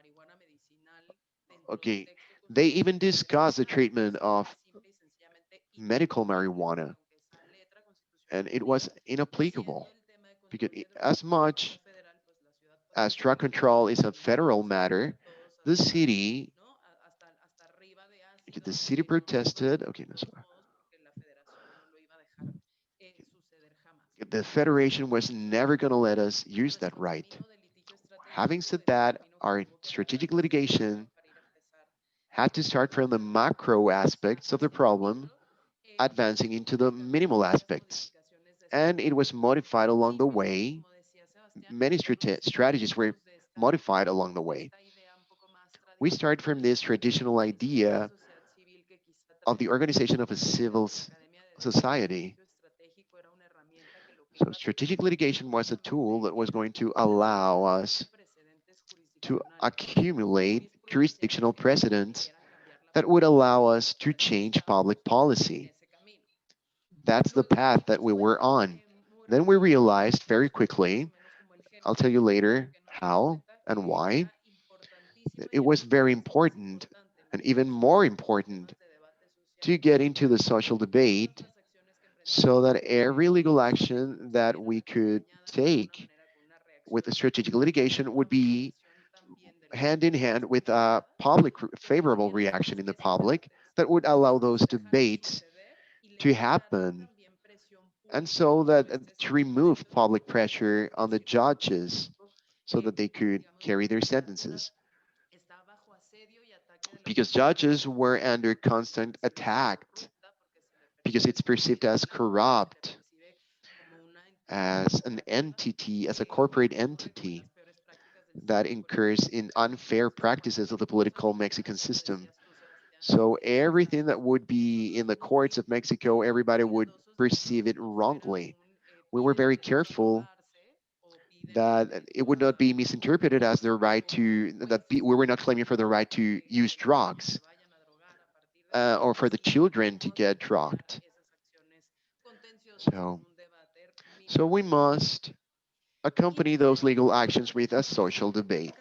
okay. They even discussed the treatment of medical marijuana, and it was inapplicable because as much as drug control is a federal matter, the city, the city protested. Okay, no, sorry. The federation was never going to let us use that right. Having said that, our strategic litigation had to start from the macro aspects of the problem, advancing into the minimal aspects. And it was modified along the way. Many strategies were modified along the way. We start from this traditional idea of the organization of a civil society. So strategic litigation was a tool that was going to allow us to accumulate jurisdictional precedents that would allow us to change public policy. That's the path that we were on. Then we realized very quickly, I'll tell you later how and why, that it was very important and even more important to get into the social debate so that every legal action that we could take with the strategic litigation would be hand in hand with a public favorable reaction in the public that would allow those debates to happen, and so that to remove public pressure on the judges so that they could carry their sentences, because judges were under constant attack, because it's perceived as corrupt, as an entity, as a corporate entity that incurs in unfair practices of the political Mexican system. So everything that would be in the courts of Mexico, everybody would perceive it wrongly. We were very careful that it would not be misinterpreted as their right to, we were not claiming for the right to use drugs, or for the children to get drugged. So, so we must accompany those legal actions with a social debate.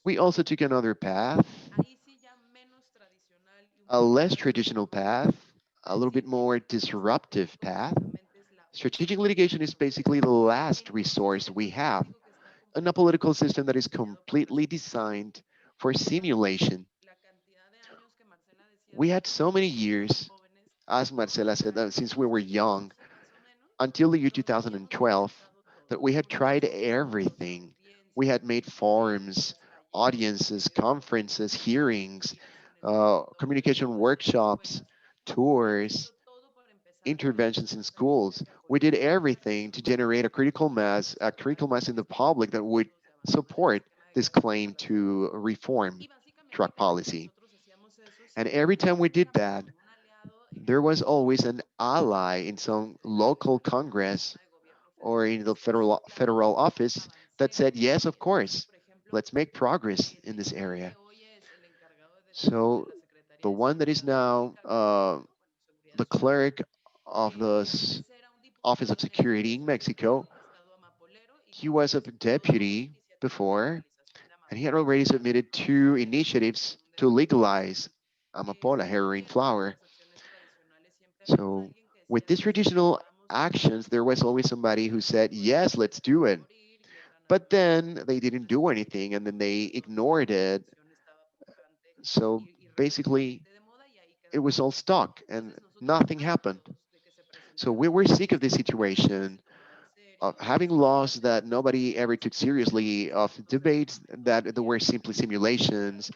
We also took another path, a less traditional path, a little bit more disruptive path. Strategic litigation is basically the last resource we have in a political system that is completely designed for simulation. We had so many years, as Marcela said, since we were young, until the year 2012, that we had tried everything. We had made forums, audiences, conferences, hearings, communication workshops, tours, interventions in schools. We did everything to generate a critical mass in the public that would support this claim to reform drug policy. And every time we did that, there was always an ally in some local congress or in the federal office that said, yes, of course, let's make progress in this area. So the one that is now the clerk of the Office of Security in Mexico, he was a deputy before, and he had already submitted two initiatives to legalize amapola, heroin flower. So with these traditional actions, there was always somebody who said, yes, let's do it. But then they didn't do anything and then they ignored it. So basically, it was all stuck and nothing happened. So we were sick of this situation, of having laws that nobody ever took seriously, of debates that were simply simulations,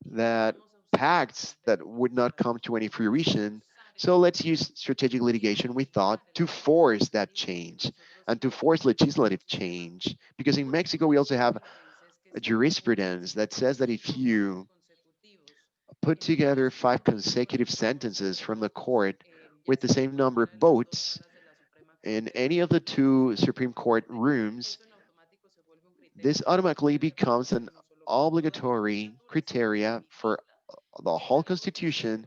that pacts that would not come to any fruition. So let's use strategic litigation, we thought, to force that change and to force legislative change. Because in Mexico, we also have a jurisprudence that says that if you put together 5 consecutive sentences from the court with the same number of votes in any of the two Supreme Court rooms, this automatically becomes an obligatory criteria for the whole Constitution,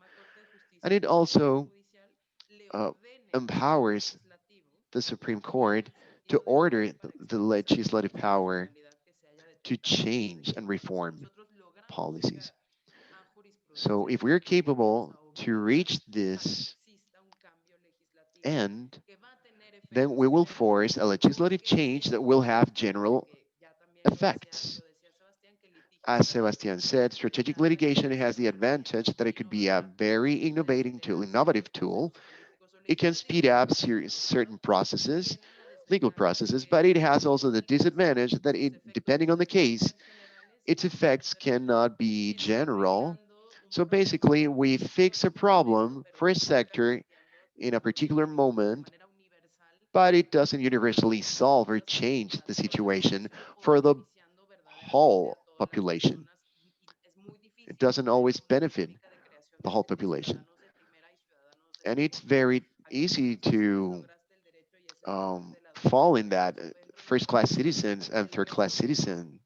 and it also uh, empowers the Supreme Court to order the legislative power to change and reform policies. So if we're capable to reach this end, then we will force a legislative change that will have general effects. As Sebastian said, strategic litigation has the advantage that it could be a very innovative tool. It can speed up certain processes, legal processes, but it has also the disadvantage that depending on the case, its effects cannot be general. So basically, we fix a problem for a sector in a particular moment, but it doesn't universally solve or change the situation for the whole population. It doesn't always benefit the whole population. And it's very easy to fall in that first class citizens and third class citizen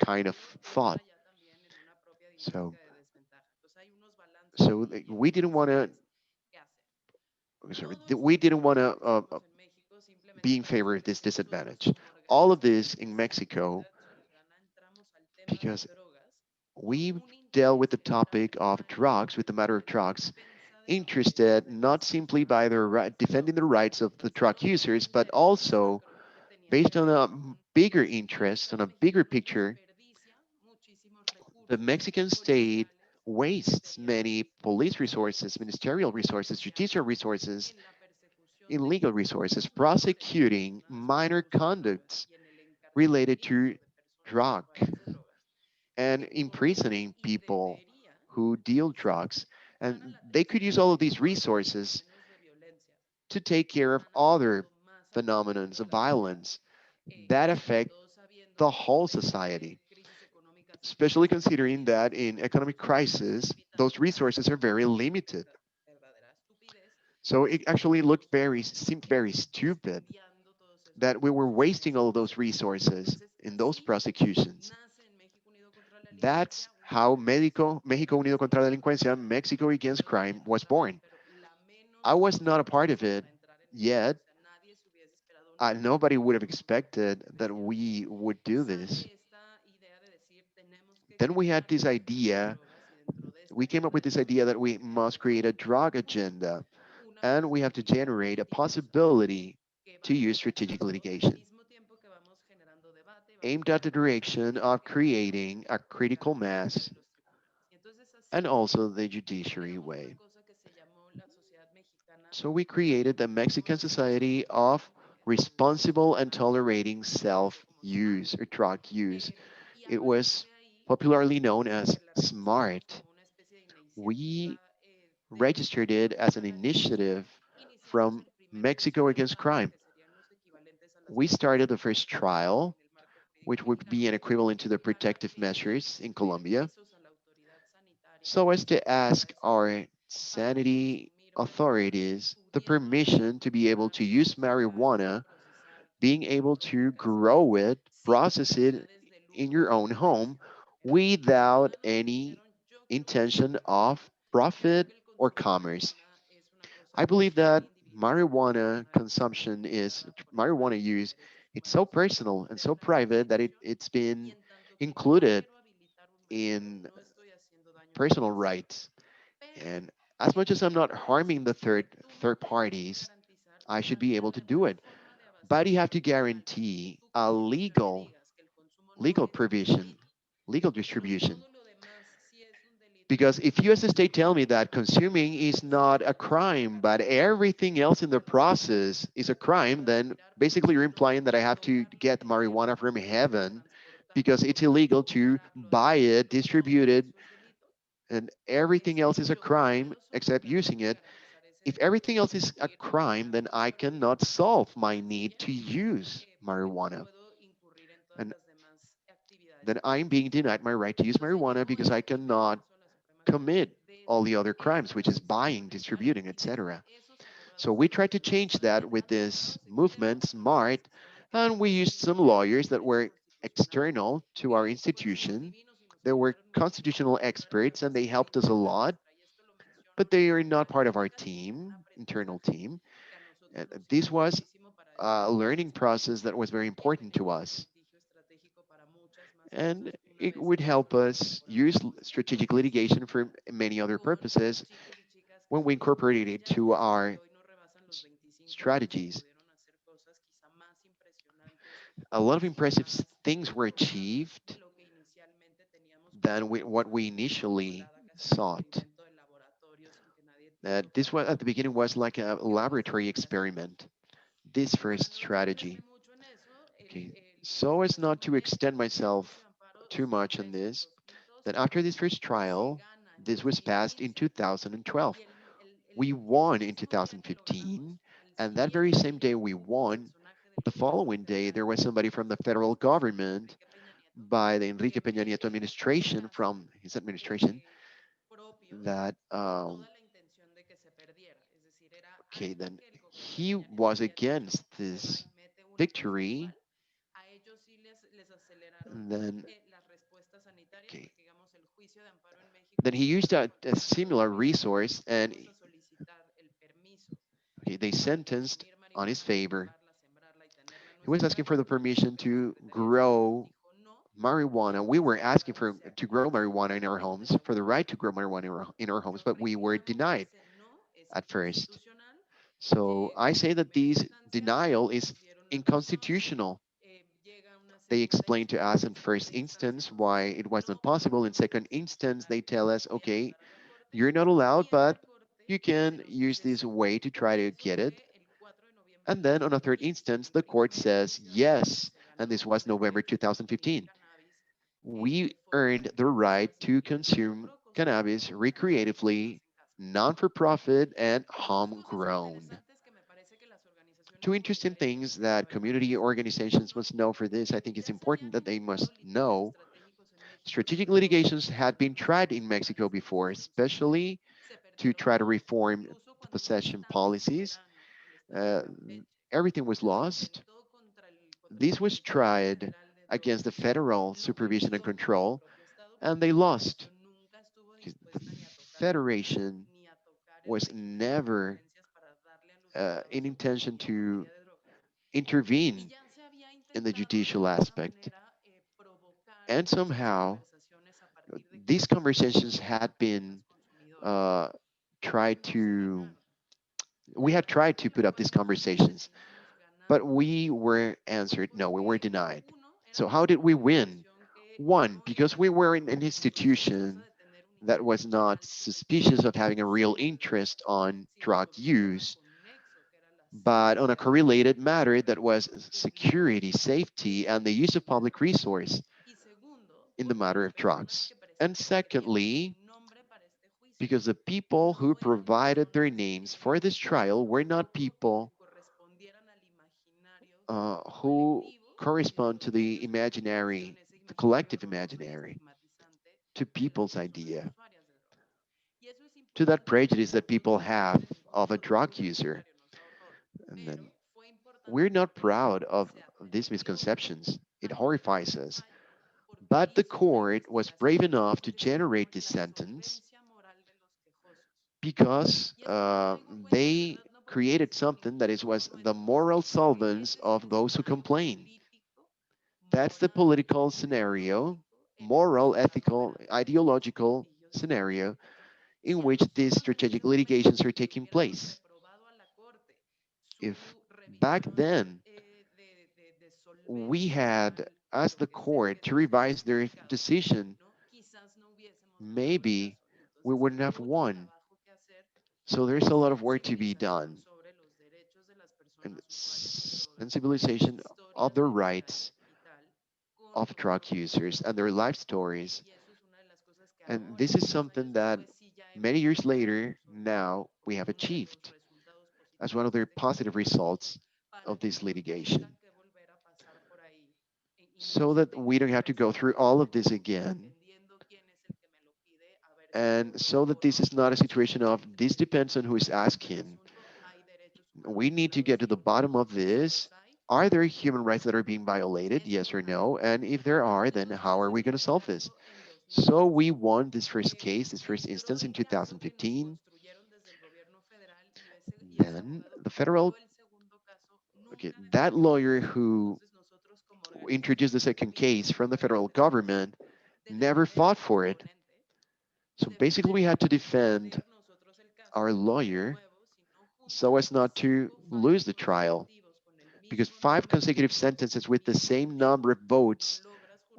kind of thought. So, we didn't want to, we didn't want to be in favor of this disadvantage. All of this in Mexico because we dealt with the topic of drugs, with the matter of drugs, interested not simply by defending the rights of the drug users, but also based on a bigger interest, on a bigger picture. The Mexican state wastes many police resources, ministerial resources, judicial resources, and legal resources prosecuting minor conducts related to drug and imprisoning people who deal drugs. And they could use all of these resources to take care of other phenomena of violence that affect the whole society, especially considering that in economic crisis, those resources are very limited. So it actually seemed very stupid that we were wasting all of those resources in those prosecutions. That's how México Unido contra la Delincuencia, Mexico Against Crime, was born. I was not a part of it yet. Nobody would have expected that we would do this. Then we had this idea, we came up with this idea that we must create a drug agenda and we have to generate a possibility to use strategic litigation aimed at the direction of creating a critical mass and also the judiciary way. So we created the Mexican Society of Responsible and Tolerating Self-Use or Drug Use. It was popularly known as SMART. We registered it as an initiative from Mexico Against Crime. We started the first trial, which would be an equivalent to the protective measures in Colombia, so as to ask our sanity authorities the permission to be able to use marijuana, being able to grow it, process it in your own home without any intention of profit or commerce. I believe that marijuana use, it's so personal and so private that it's been included in personal rights. And as much as I'm not harming the third parties, I should be able to do it. But you have to guarantee a legal provision, legal distribution. Because if you as a state tell me that consuming is not a crime, but everything else in the process is a crime, then basically you're implying that I have to get marijuana from heaven because it's illegal to buy it, distribute it, and everything else is a crime except using it. If everything else is a crime, then I cannot solve my need to use marijuana. And then I'm being denied my right to use marijuana because I cannot commit all the other crimes, which is buying, distributing, etc. So we tried to change that with this movement, SMART, and we used some lawyers that were external to our institution. They were constitutional experts and they helped us a lot, but they are not part of our team, internal team. And this was a learning process that was very important to us. And it would help us use strategic litigation for many other purposes when we incorporated it to our strategies. A lot of impressive things were achieved than what we initially sought. This was at the beginning was like a laboratory experiment. This first strategy. Okay, so as not to extend myself too much on this, then after this first trial, this was passed in 2012. We won in 2015, and that very same day we won, the following day there was somebody from the federal government by the Enrique Peña Nieto administration, from his administration, that okay, then he was against this victory. And then, okay, then he used a similar resource, and okay, they sentenced on his favor. He was asking for the permission to grow marijuana. We were asking for to grow marijuana in our homes, for the right to grow marijuana in our homes, but we were denied at first. So I say that this denial is unconstitutional. They explain to us in first instance why it was not possible. In second instance, they tell us, okay, you're not allowed, but you can use this way to try to get it. And then on a third instance, the court says yes, and this was November 2015. We earned the right to consume cannabis recreatively, non for profit, and homegrown. Two interesting things that community organizations must know for this. I think it's important that they must know strategic litigations had been tried in Mexico before, especially to try to reform the possession policies. Uh, Everything was lost. This was tried against the federal supervision and control, and they lost. The federation was never in intention to intervene in the judicial aspect. And somehow, these conversations had been uh, tried to, we had tried to put up these conversations, but we were answered no, we were denied. So, how did we win? One, because we were in an institution that was not suspicious of having a real interest on drug use, but on a correlated matter that was security, safety, and the use of public resource in the matter of drugs. And secondly, because the people who provided their names for this trial were not people who correspond to the imaginary, the collective imaginary, to people's idea, to that prejudice that people have of a drug user. And then we're not proud of these misconceptions. It horrifies us. But the court was brave enough to generate this sentence because they created something that is was the moral solvents of those who complain. That's the political scenario, moral, ethical, ideological scenario in which these strategic litigations are taking place. If back then we had asked the court to revise their decision, maybe we wouldn't have won. So there's a lot of work to be done, and sensibilization of the rights of drug users and their life stories. And this is something that many years later, now we have achieved as one of the positive results of this litigation. So that we don't have to go through all of this again. And so that this is not a situation of this depends on who is asking. We need to get to the bottom of this. Are there human rights that are being violated? Yes or no? And if there are, then how are we going to solve this? So we won this first case, this first instance in 2015. Then the federal, okay, that lawyer who introduced the second case from the federal government never fought for it. So basically, we had to defend our lawyer so as not to lose the trial, because five consecutive sentences with the same number of votes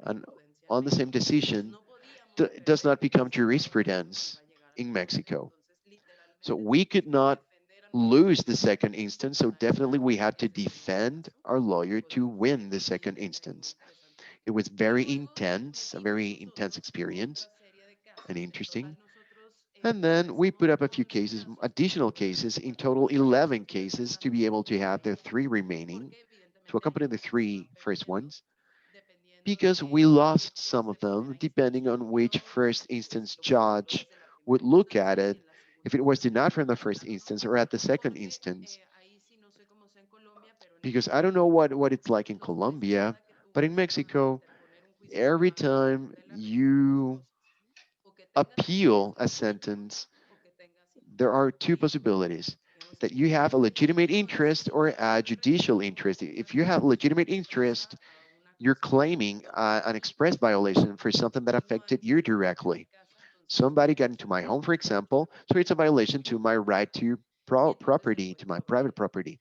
and on the same decision does not become jurisprudence in Mexico. So we could not lose the second instance. So definitely we had to defend our lawyer to win the second instance. It was very intense, a very intense experience and interesting. And then we put up a few cases, additional cases, in total 11 cases to be able to have the three remaining, to accompany the three first ones. because we lost some of them depending on which first instance judge would look at it, if it was denied from the first instance or at the second instance. Because I don't know what it's like in Colombia, but in Mexico, every time you appeal a sentence, there are two possibilities that you have a legitimate interest or a judicial interest. If you have a legitimate interest, you're claiming an express violation for something that affected you directly. Somebody got into my home, for example, so it's a violation to my right to property, to my private property.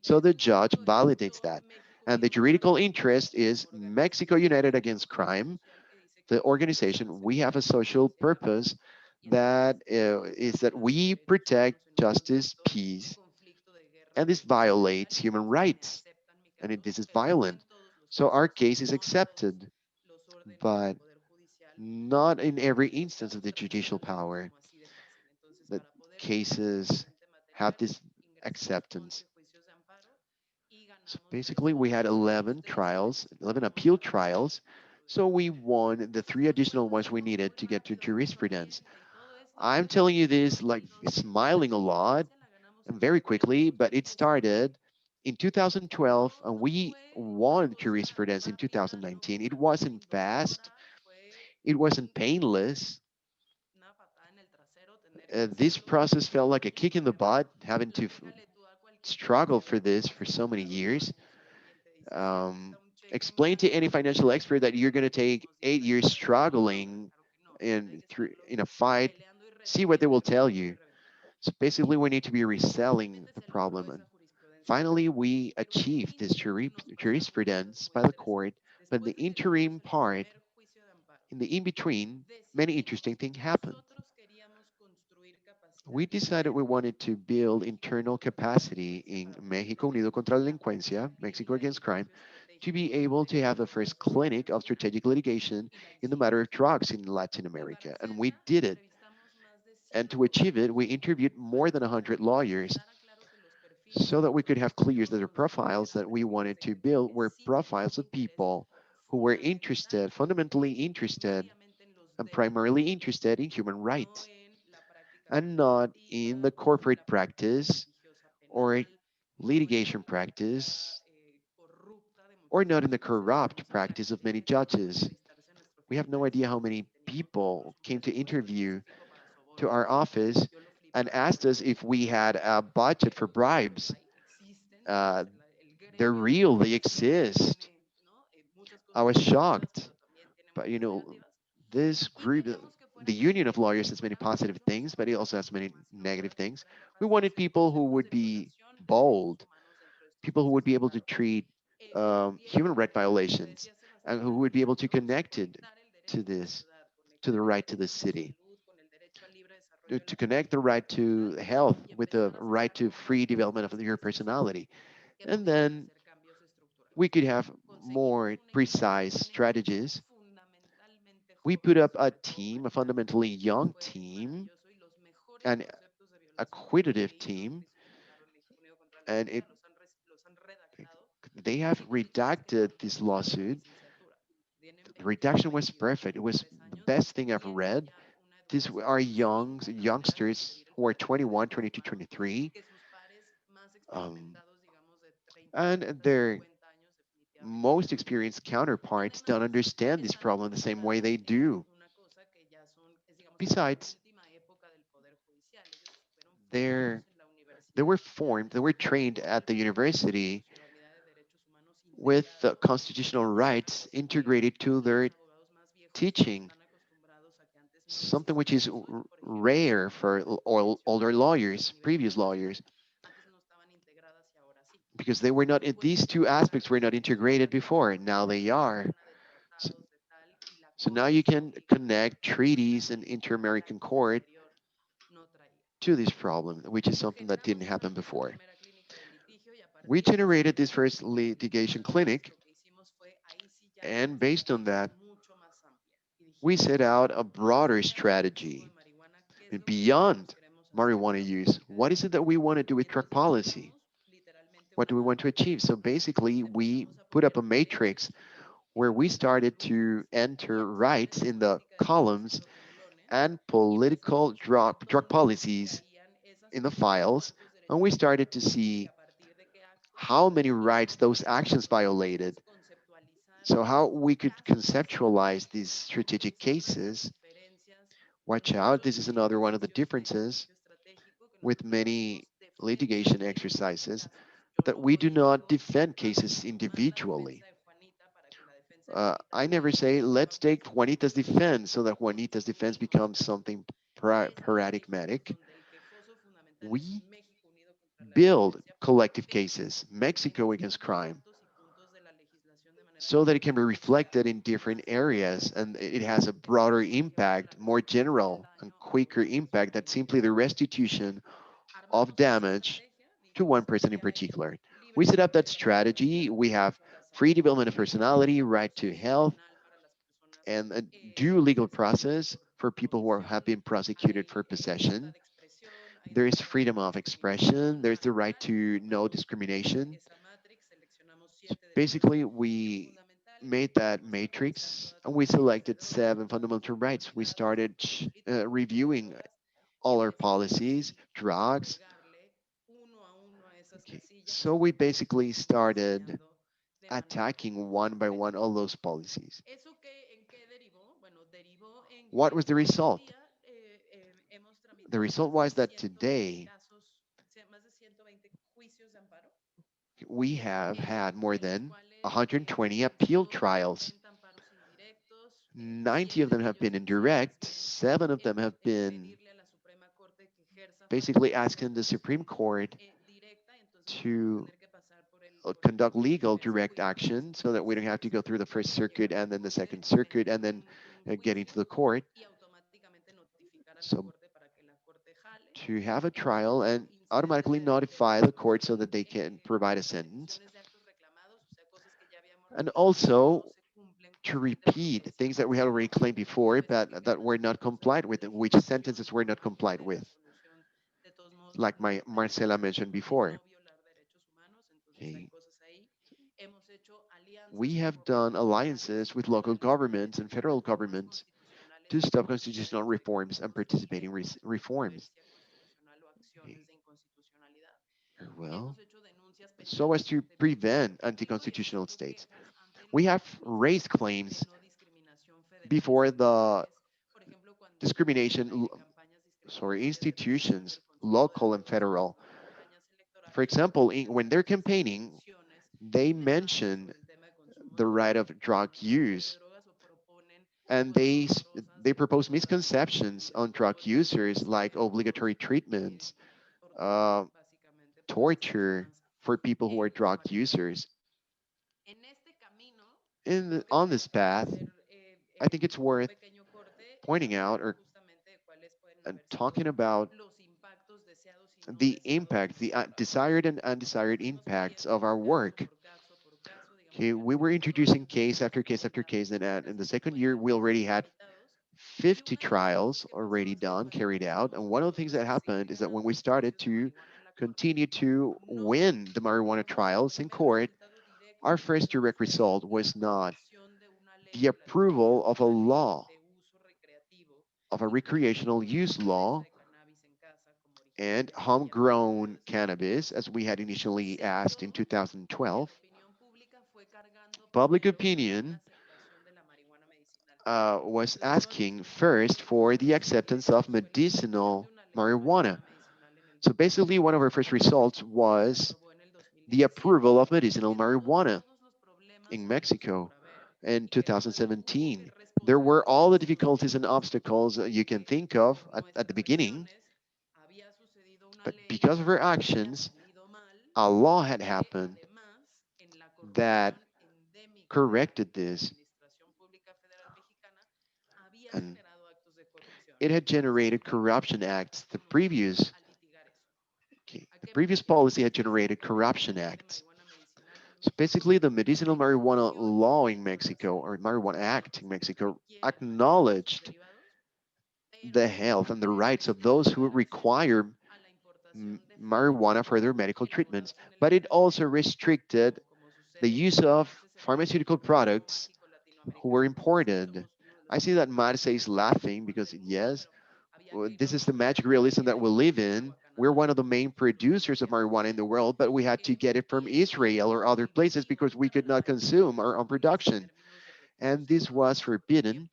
So the judge validates that. And the juridical interest is Mexico United Against Crime, the organization. We have a social purpose that is that we protect justice, peace, and this violates human rights, and this is violent. So our case is accepted, but not in every instance of the judicial power that cases have this acceptance. So basically, we had 11 trials, 11 appeal trials. So we won the three additional ones we needed to get to jurisprudence. I'm telling you this like smiling a lot and very quickly, but it started in 2012 and we won jurisprudence in 2019. It wasn't fast, it wasn't painless. This process felt like a kick in the butt, having to struggle for this for so many years. Um, Explain to any financial expert that you're going to take 8 years struggling in a fight. See what they will tell you. So basically, we need to be reselling the problem. And finally, we achieved this jurisprudence by the court. But in the interim part, in the in between, many interesting things happened. We decided we wanted to build internal capacity in México Unido contra la Delincuencia, Mexico Against Crime, to be able to have the first clinic of strategic litigation in the matter of drugs in Latin America. And we did it. And to achieve it, we interviewed more than 100 lawyers so that we could have clear that the profiles that we wanted to build were profiles of people who were interested, fundamentally interested, and primarily interested in human rights and not in the corporate practice or litigation practice or not in the corrupt practice of many judges. We have no idea how many people came to interview to our office and asked us if we had a budget for bribes. Uh, they're real, they exist. I was shocked. But this group, the union of lawyers has many positive things, but it also has many negative things. We wanted people who would be bold, people who would be able to treat human right violations, and who would be able to connect it to this, to the right to the city, to connect the right to health with the right to free development of your personality. And then we could have more precise strategies. We put up a team, a fundamentally young team, an acquitative team, and they have redacted this lawsuit. The redaction was perfect. It was the best thing I've read. These are youngsters who are 21, 22, 23, um, and their most experienced counterparts don't understand this problem the same way they do. Besides, they're, they were formed, they were trained at the university with constitutional rights integrated to their teaching, something which is rare for older lawyers, previous lawyers, because they were not, these two aspects were not integrated before. Now they are. So, so now you can connect treaties and inter-American court to this problem, which is something that didn't happen before. We generated this first litigation clinic, and based on that, we set out a broader strategy beyond marijuana use. What is it that we want to do with drug policy? What do we want to achieve? So basically, we put up a matrix where we started to enter rights in the columns and political drug policies in the files, and we started to see how many rights those actions violated. So how we could conceptualize these strategic cases. Watch out, this is another one of the differences with many litigation exercises, that we do not defend cases individually. I never say, let's take Juanita's defense so that Juanita's defense becomes something paradigmatic. We build collective cases, Mexico against crime, so that it can be reflected in different areas and it has a broader impact, more general and quicker impact than simply the restitution of damage to one person in particular. We set up that strategy. We have free development of personality, right to health, and a due legal process for people who have been prosecuted for possession. There is freedom of expression. There's the right to no discrimination. So basically, we made that matrix and we selected 7 fundamental rights. We started reviewing all our policies, drugs. Okay. So we basically started attacking one by one all those policies. What was the result? The result was that today we have had more than 120 appeal trials. 90 of them have been indirect, 7 of them have been basically asking the Supreme Court to conduct legal direct action so that we don't have to go through the First Circuit and then the Second Circuit and then getting to the court. So to have a trial and automatically notify the court so that they can provide a sentence. And also to repeat things that we had already claimed before, but that were not complied with, which sentences were not complied with, like my Marcela mentioned before. Okay. We have done alliances with local governments and federal governments to stop constitutional reforms and participating reforms. Okay. Very well, so as to prevent anti-constitutional states. We have raised claims before the discrimination, institutions, local and federal. For example, when they're campaigning, they mention the right of drug use, and they propose misconceptions on drug users like obligatory treatments, uh, torture for people who are drug users. On this path, I think it's worth pointing out or and talking about the impact, the desired and undesired impacts of our work. Okay, we were introducing case after case after case, and in the second year, we already had 50 trials already done, carried out. And one of the things that happened is that when we started to continue to win the marijuana trials in court, our first direct result was not the approval of a law, of a recreational use law, and homegrown cannabis, as we had initially asked in 2012. Public opinion was asking first for the acceptance of medicinal marijuana. So basically, one of our first results was the approval of medicinal marijuana in Mexico in 2017. There were all the difficulties and obstacles that you can think of at the beginning, but because of our actions, a law had happened that corrected this, and it had generated corruption acts. The previous policy had generated corruption acts. So basically, the medicinal marijuana law in Mexico, or Marijuana Act in Mexico, acknowledged the health and the rights of those who require marijuana for their medical treatments, but it also restricted the use of pharmaceutical products who were imported. I see that Marce is laughing because, yes, well, this is the magic realism that we live in. We're one of the main producers of marijuana in the world, but we had to get it from Israel or other places because we could not consume our own production. And this was forbidden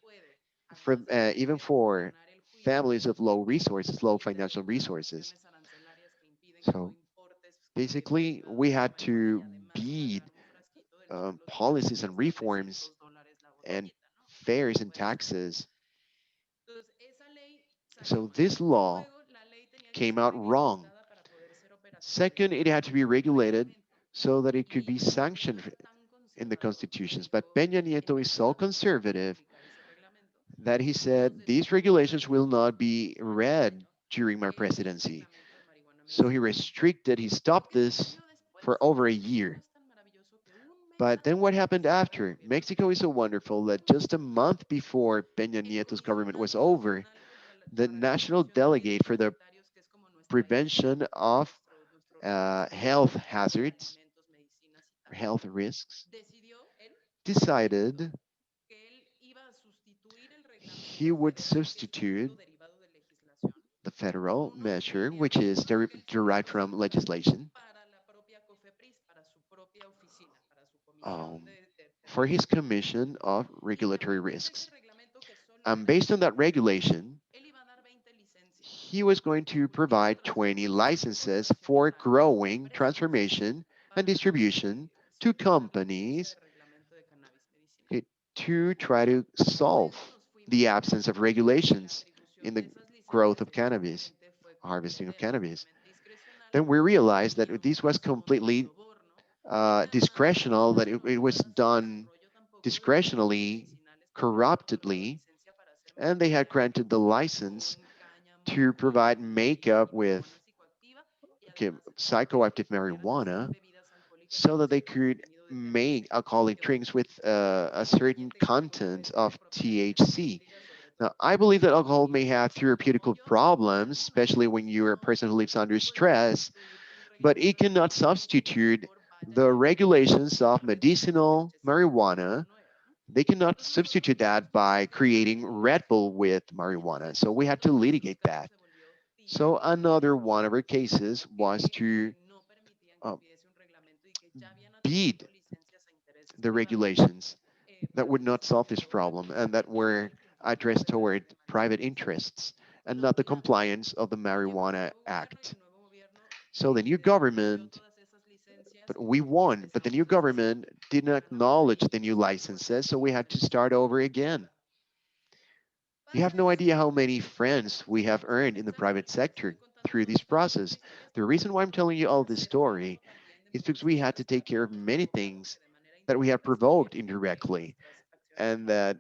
from even for families of low resources, low financial resources. So basically, we had to beat policies and reforms and fares and taxes. So this law came out wrong. Second, it had to be regulated so that it could be sanctioned in the constitutions. But Peña Nieto is so conservative that he said these regulations will not be read during my presidency. So he restricted, he stopped this for over a year. But then what happened after? Mexico is so wonderful that just a month before Peña Nieto's government was over, the national delegate for the prevention of health hazards, health risks, decided he would substitute the federal measure, which is derived from legislation, um, for his Commission of Regulatory Risks. And based on that regulation, he was going to provide 20 licenses for growing, transformation, and distribution to companies, okay, to try to solve the absence of regulations in the growth of cannabis, harvesting of cannabis. Then we realized that this was completely discretional, that it was done discretionally, corruptedly, and they had granted the license to provide makeup with, okay, psychoactive marijuana so that they could make alcoholic drinks with a certain content of THC. Now, I believe that alcohol may have therapeutical problems, especially when you're a person who lives under stress, but it cannot substitute the regulations of medicinal marijuana. They cannot substitute that by creating Red Bull with marijuana. So we had to litigate that. So another one of our cases was to uh, beat the regulations that would not solve this problem and that were addressed toward private interests and not the compliance of the Marijuana Act. So the new government, but we won, but the new government didn't acknowledge the new licenses, so we had to start over again. You have no idea how many friends we have earned in the private sector through this process. The reason why I'm telling you all this story is because we had to take care of many things that we had provoked indirectly and that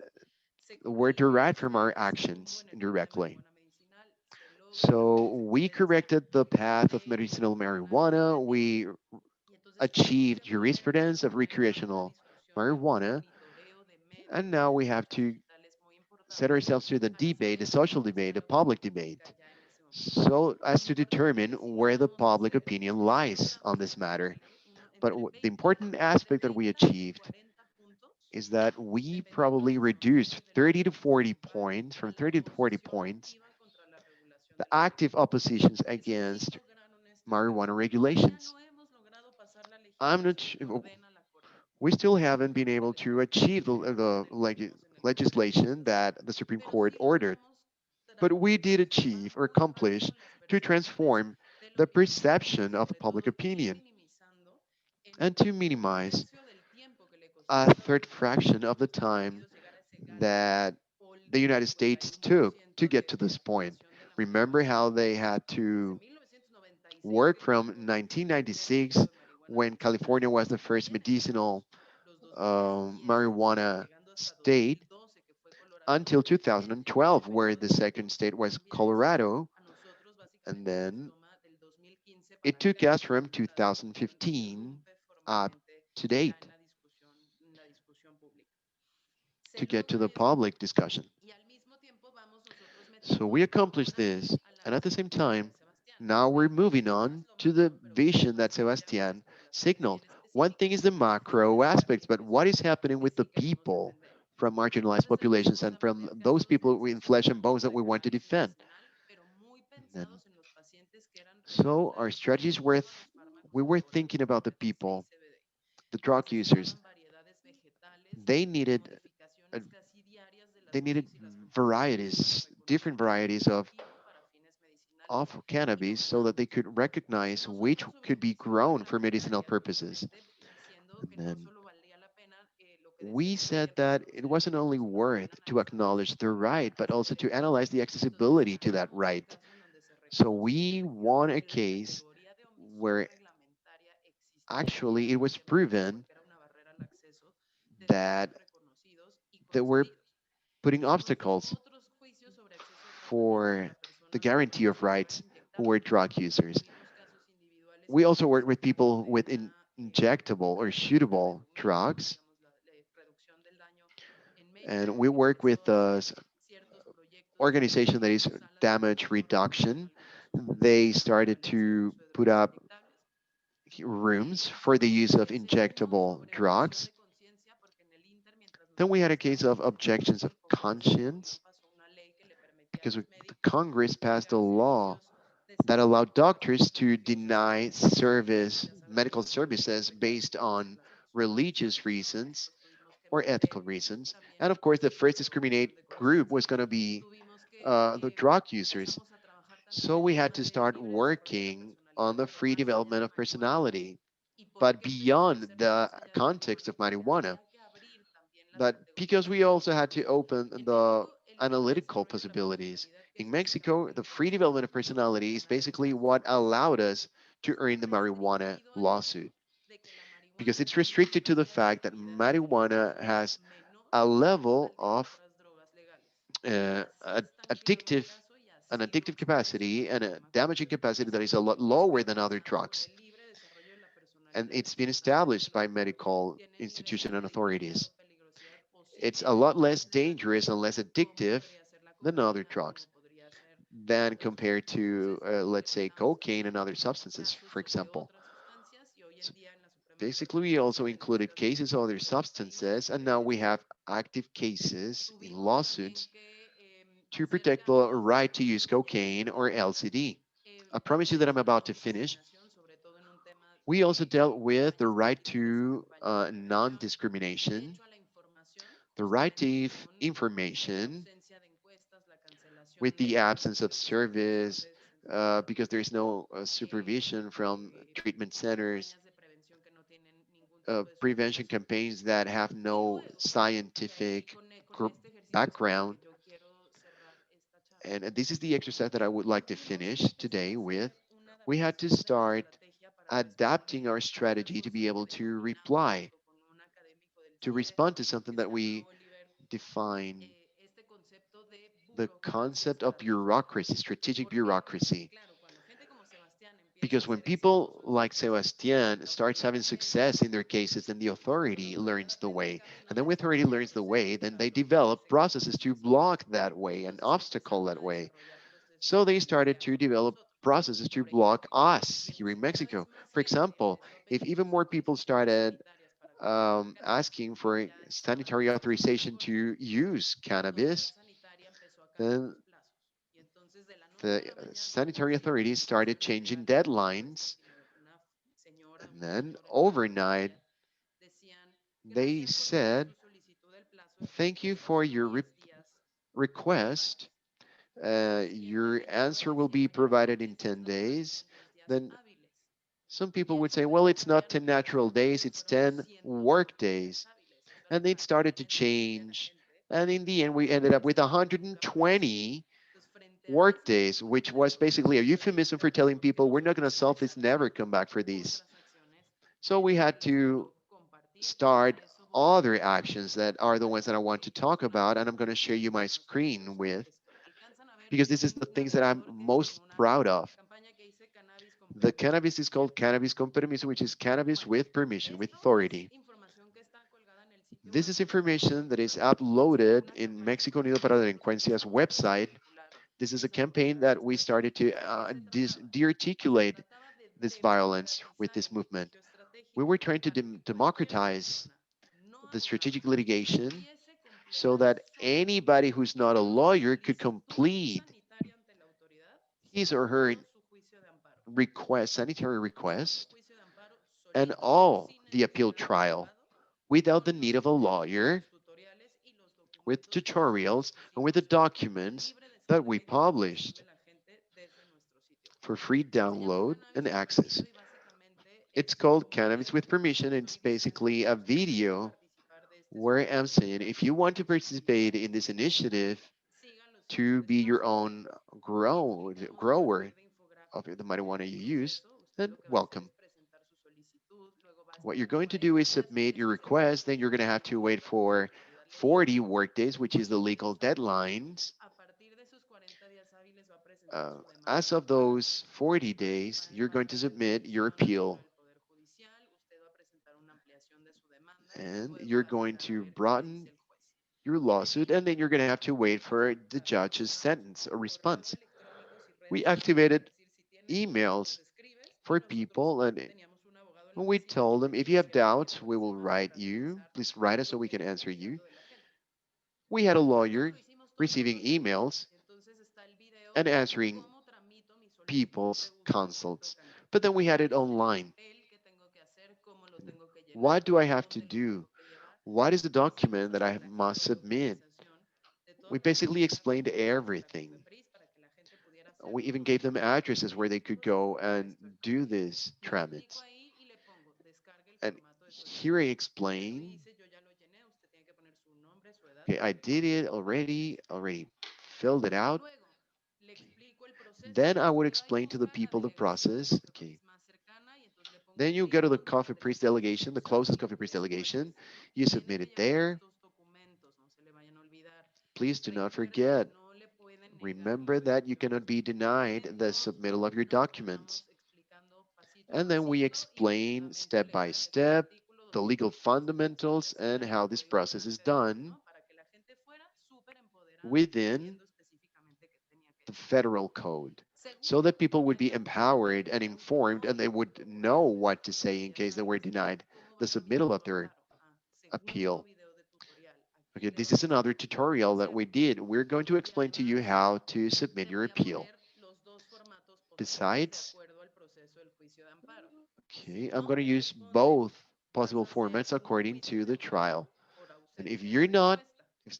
were derived from our actions indirectly. So we corrected the path of medicinal marijuana. We achieved jurisprudence of recreational marijuana. And now we have to set ourselves to the debate, the social debate, the public debate, so as to determine where the public opinion lies on this matter. But the important aspect that we achieved is that we probably reduced 30 to 40 points, from 30 to 40 points, the active oppositions against marijuana regulations. I'm not sure, we still haven't been able to achieve the legislation that the Supreme Court ordered, but we did achieve or accomplish to transform the perception of the public opinion and to minimize a third fraction of the time that the United States took to get to this point. Remember how they had to work from 1996, when California was the first medicinal marijuana state, until 2012, where the second state was Colorado, and then it took us from 2015 up to date to get to the public discussion. So we accomplished this, and at the same time, now we're moving on to the vision that Sebastián signaled. One thing is the macro aspects, but what is happening with the people from marginalized populations and from those people in flesh and bones that we want to defend. And so our strategies were, we were thinking about the people, the drug users. They needed, uh, they needed varieties, different varieties of cannabis so that they could recognize which could be grown for medicinal purposes. And then we said that it wasn't only worth to acknowledge the right, but also to analyze the accessibility to that right. So we won a case where actually it was proven that they were putting obstacles for the guarantee of rights who were drug users. We also work with people with injectable or shootable drugs, and we work with the organization that is damage reduction. They started to put up rooms for the use of injectable drugs. Then we had a case of objections of conscience because the Congress passed a law that allowed doctors to deny service, medical services based on religious reasons or ethical reasons. And of course, the first discriminate group was going to be the drug users. So we had to start working on the free development of personality, but beyond the context of marijuana. But because we also had to open the analytical possibilities. In Mexico, the free development of personality is basically what allowed us to earn the marijuana lawsuit because it's restricted to the fact that marijuana has a level of addictive an addictive capacity and a damaging capacity that is a lot lower than other drugs. And it's been established by medical institutions and authorities. It's a lot less dangerous and less addictive than other drugs than compared to, let's say, cocaine and other substances, for example. So basically, we also included cases of other substances, and now we have active cases in lawsuits to protect the right to use cocaine or LCD. I promise you that I'm about to finish. We also dealt with the right to non-discrimination, the right to information with the absence of service, because there is no supervision from treatment centers, prevention campaigns that have no scientific background. And this is the exercise that I would like to finish today with. We had to start adapting our strategy to be able to reply, to respond to something that we define the concept of bureaucracy, strategic bureaucracy. Because when people like Sebastián starts having success in their cases, then the authority learns the way. And then when authority learns the way, then they develop processes to block that way and obstacle that way. So they started to develop processes to block us here in Mexico. For example, if even more people started asking for sanitary authorization to use cannabis, then the sanitary authorities started changing deadlines. And then overnight, they said, thank you for your request. Your answer will be provided in 10 days. Then some people would say, well, it's not 10 natural days, it's 10 work days. And it started to change. And in the end, we ended up with 120 work days, which was basically a euphemism for telling people we're not going to solve this, never come back for these. So we had to start other actions that are the ones that I want to talk about, and I'm going to share you my screen with, because this is the things that I'm most proud of. The cannabis is called cannabis con permiso, which is cannabis with permission, with authority. This is information that is uploaded in Mexico Unido para la Delincuencia's website. This is a campaign that we started to de-articulate this violence with this movement. We were trying to democratize the strategic litigation so that anybody who's not a lawyer could complete his or her request, sanitary request, and all the appeal trial without the need of a lawyer, with tutorials and with the documents that we published for free download and access. It's called Cannabis with Permission, and it's basically a video where I'm saying if you want to participate in this initiative to be your own grower of the marijuana you use, then welcome. What you're going to do is submit your request, then you're going to have to wait for 40 workdays, which is the legal deadlines. As of those 40 days, you're going to submit your appeal and you're going to broaden your lawsuit, and then you're going to have to wait for the judge's sentence or response. We activated emails for people, and we told them if you have doubts, we will write you. Please write us so we can answer you. We had a lawyer receiving emails and answering people's consults, but then we had it online. What do I have to do? What is the document that I must submit? We basically explained everything. We even gave them addresses where they could go and do this tramit. And here I explain, okay, I did it already filled it out. Okay. Then I would explain to the people the process. Okay. Then you go to the coffee priest delegation, the closest coffee priest delegation. You submit it there. Please do not forget. Remember that you cannot be denied the submittal of your documents. And then we explain step by step the legal fundamentals and how this process is done within the federal code so that people would be empowered and informed and they would know what to say in case they were denied the submittal of their appeal. Okay, this is another tutorial that we did. We're going to explain to you how to submit your appeal. Besides, okay, I'm going to use both possible formats according to the trial. And if you're not,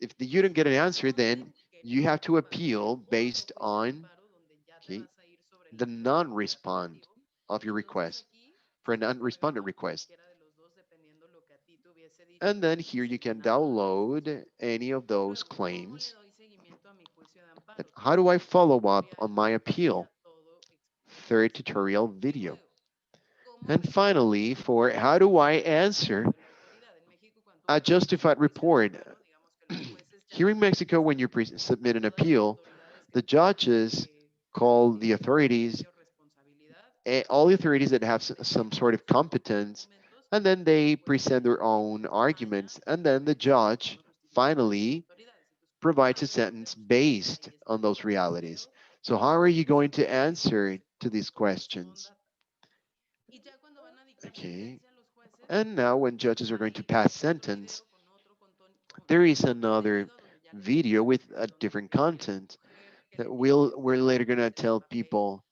if you don't get an answer, then you have to appeal based on, okay, the non-respond of your request for a non-responded request. And then here you can download any of those claims. Then how do I follow up on my appeal? Third tutorial video. And finally, for how do I answer a justified report? Here in Mexico, when you submit an appeal, the judges call the authorities, all the authorities that have some sort of competence, and then they present their own arguments, and then the judge finally provides a sentence based on those realities. So how are you going to answer to these questions? Okay. And now when judges are going to pass sentence, there is another video with a different content that we're later going to tell people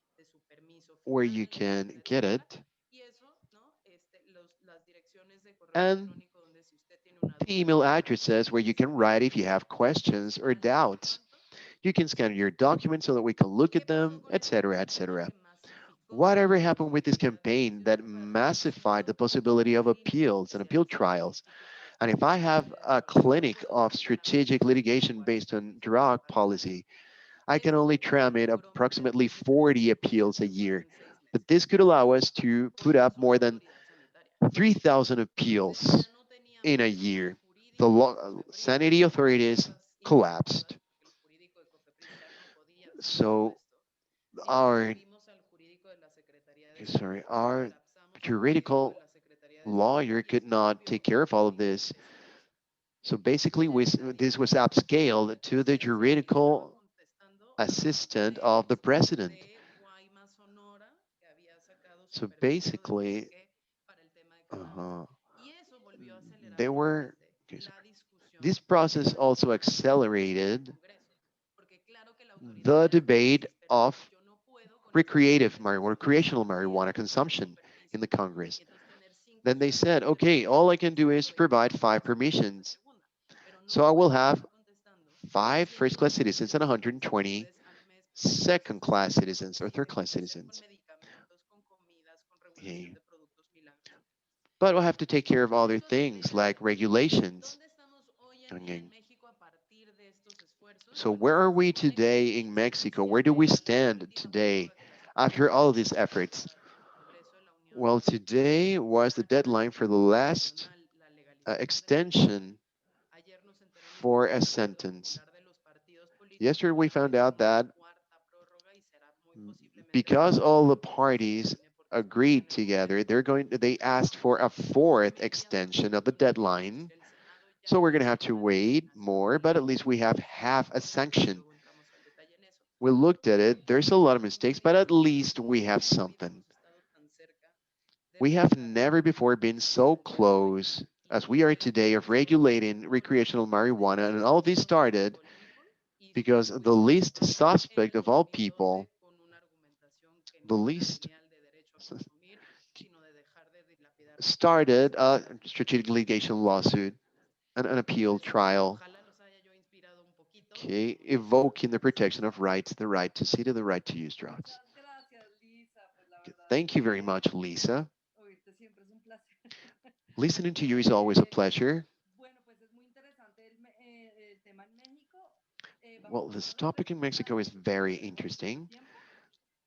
where you can get it. And the email addresses where you can write if you have questions or doubts. You can scan your documents so that we can look at them, etc., etc. Whatever happened with this campaign that massified the possibility of appeals and appeal trials? And if I have a clinic of strategic litigation based on drug policy, I can only tramit approximately 40 appeals a year. But this could allow us to put up more than 3,000 appeals in a year. The sanity authorities collapsed. So our, our juridical lawyer could not take care of all of this. So basically, this was upscaled to the juridical assistant of the president. So basically, they were, okay, sorry. This process also accelerated the debate of recreative marijuana, recreational marijuana consumption in the Congress. Then they said, okay, all I can do is provide 5 permissions. So I will have 5 first-class citizens and 120 second-class citizens or third-class citizens. Okay. But we'll have to take care of other things like regulations. Okay. So where are we today in Mexico? Where do we stand today after all of these efforts? Well, today was the deadline for the last extension for a sentence. Yesterday we found out that because all the parties agreed together, they asked for a fourth extension of the deadline. So we're going to have to wait more, but at least we have half a sanction. We looked at it. There's a lot of mistakes, but at least we have something. We have never before been so close as we are today of regulating recreational marijuana, and all this started because the least suspect of all people, the least started a strategic litigation lawsuit and an appeal trial, okay, evoking the protection of rights, the right to see to the right to use drugs. Muchas gracias, Lisa. Pues la Okay, verdad es thank you very que much, Lisa. oírte siempre es un placer. Listening to you is always a pleasure. Bueno, pues es muy interesante el tema en México. Vamos Well, a this tomarnos unas topic in Mexico is preguntas. very ¿Tenemos interesting. tiempo?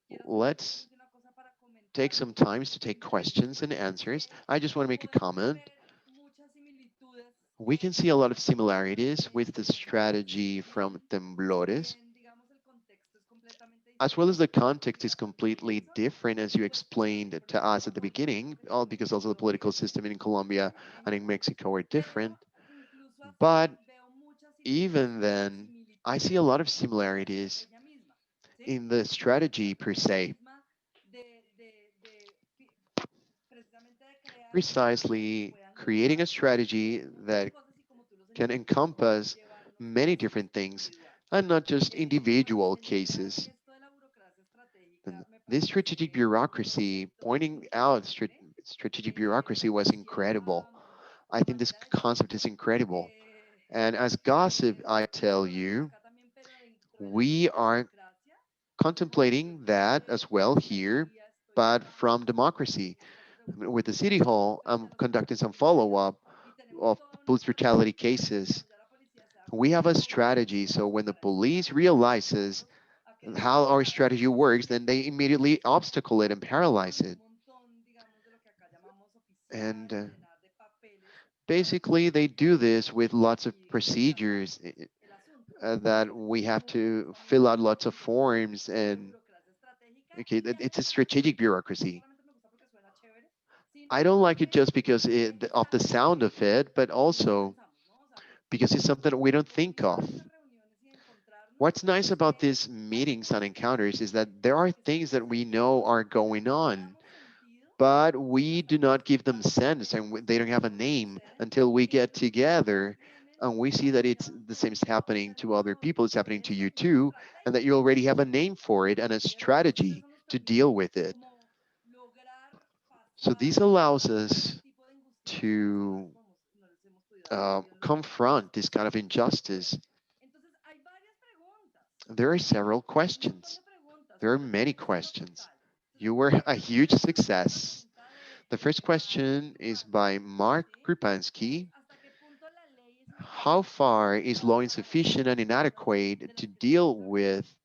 Quiero Let's simplemente una cosa para take comentar. some times to take Y questions and es answers. que I just want to make a podemos comment. ver muchas similitudes We can en see a lot of la similarities estrategia with the de los strategy sismos. from Si temblores, bien, digamos, el contexto es completamente as well as diferente the por las context is implicaciones que completely causan, different, as you pues la explained to us política at the política beginning, que all tenemos because en also the political Colombia es system in diferente Colombia a en and in México. Mexico are different. Pero incluso But así veo muchas even then, I see a similitudes lot of en la similarities estrategia misma, ¿sí? in the En la strategy per estrategia se, misma de precisamente de crear estrategias que precisely puedan creating a juntar strategy muchas that cosas y como tú lo can señalas, encompass llevarnos many casos different things individuales. and not just Para individual generar cases. esto de la burocracia estratégica, And me this parece strategic un bureaucracy, concepto pointing out increíble. strategic bureaucracy was incredible. Pareciera I tu think this manera de ser. concept is incredible. And as gossip, Eh, I tell Eso lo vemos you, acá también, pero dentro de la we are burocracia. contemplating that as well En la here, alcaldía estoy but trabajando from con democracy. unos casos de I mean, abuso with the city policial hall, I'm frente a los conducting policías some comunitarios follow-up y tenemos of toda una police estrategia brutality para que cases. cuando ya la policía se da We have cuenta a de eso, strategy, so when the para empezar police a realizes obligarlos a que no how our hagan strategy eso, works, then they immediately obstacle it and paralyze con un it. montón, digamos, de lo que acá llamamos And oficial y llenar de papeles para basically, poder they do this with lots of rechazar procedures el asunto. that we Entonces, have como que eso to también fill es out una lots of forma forms de and burocracia estratégica okay, y it's a además, strategic no bureaucracy. solamente me gusta porque suena chévere, I sino don't like it porque just because of es the algo sound of que it, but no also pensamos, ¿no? O sea, because it's something that we don't por think of. muchas de estas reuniones y encontrarnos What's nice es about que these hay meetings and cosas encounters is that there are que están things en that we sentido, know are going no le on, damos sentido but y we do hasta que not nos give them juntamos y sense and vemos they don't have a cómo name suceden until we y get entonces cuando todos together vienen and we see that y it's ya the same is tenemos todo happening to other organizado people, it's y happening to you esto se too, trata and that y you already have a funciona. name for it and a ¿Sí? Entonces strategy eso nos to deal permite with it. como lograr So pasar this allows este us tipo de injusticias que hasta ahora to no les hemos podido dar sentido en los confront procesos. this kind of Bueno, injustice. entonces hay varias preguntas, There are several hay un montón questions. de preguntas, There are pero fue many un éxito questions. total. You Entonces, were a la huge primera pregunta es una success. pregunta The first de Mark question is by Krupansky, Mark ¿sí? Y es, Krupansky. ¿hasta qué punto la ley es How insuficiente far is para law abordar las insufficient and problemáticas de inadequate to las que estamos deal with hablando?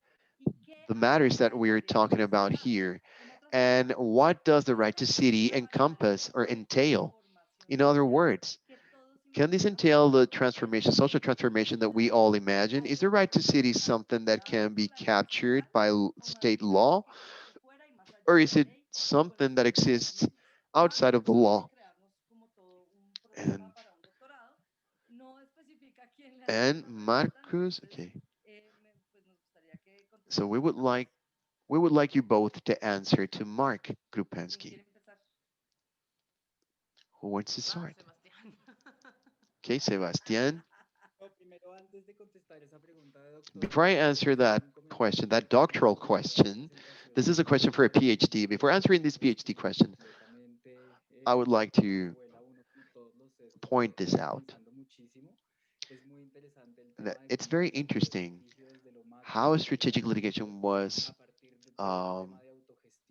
¿Y qué the hace matters que that el we're derecho talking a about ciudad, here? en otras And palabras, what does the right pueda to city encompass or garantizar la entail? transformación In other social words, que todos can this imaginamos? entail the Es transformation, social decir, transformation that we ¿la all ley imagine? Is the solo right to puede city estar something that capturada can be por la ley captured estatal by o más state bien algo law? que existe fuera y más allá Or de is la it ley y por something eso that necesitamos las exists normas? outside Mark, of the aparte de law? crearnos como todo un And programa para un doctorado, no especifica a quién le hace and esta pregunta, Marcus, entonces okay. pues nos gustaría que So contestaras las dos. we would like you both to answer to Mark ¿Quién Krupansky. quiere empezar? Who wants to Va, start? Sebastián. Okay, Sebastian. Before I answer that question, that doctoral question, this is a question for a PhD. Before answering this PhD question, I would like to point this out. That it's very interesting how strategic litigation was um,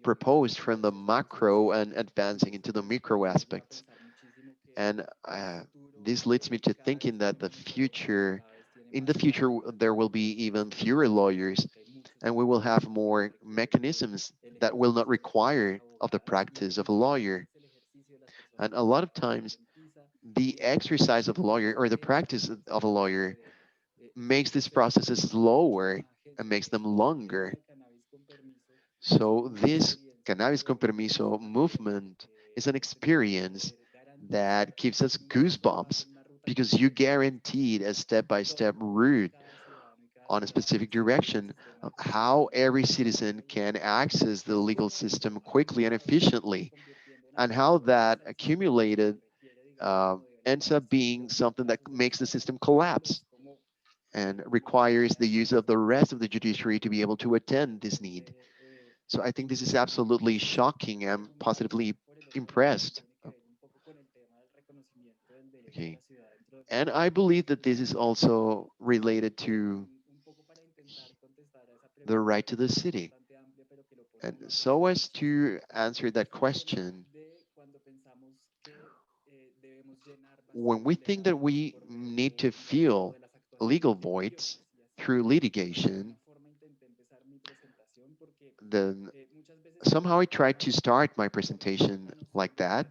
proposed from the macro and advancing into the micro aspects. And this leads me to thinking that in the future, there will be even fewer lawyers, and we will have more mechanisms that will not require of the practice of a lawyer. And a lot of times, the exercise of a lawyer or the practice of a lawyer makes these processes slower and makes them longer. So this cannabis con permiso movement is an experience that gives us goosebumps because you guaranteed a step-by-step route on a specific direction of how every citizen can access the legal system quickly and efficiently, and how that accumulated ends up being something that makes the system collapse and requires the use of the rest of the judiciary to be able to attend this need. So I think this is absolutely shocking. I'm positively impressed. Okay. And I believe that this is also related to the right to the city. And so as to answer that question, when we think that we need to fill legal voids through litigation, then somehow I tried to start my presentation like that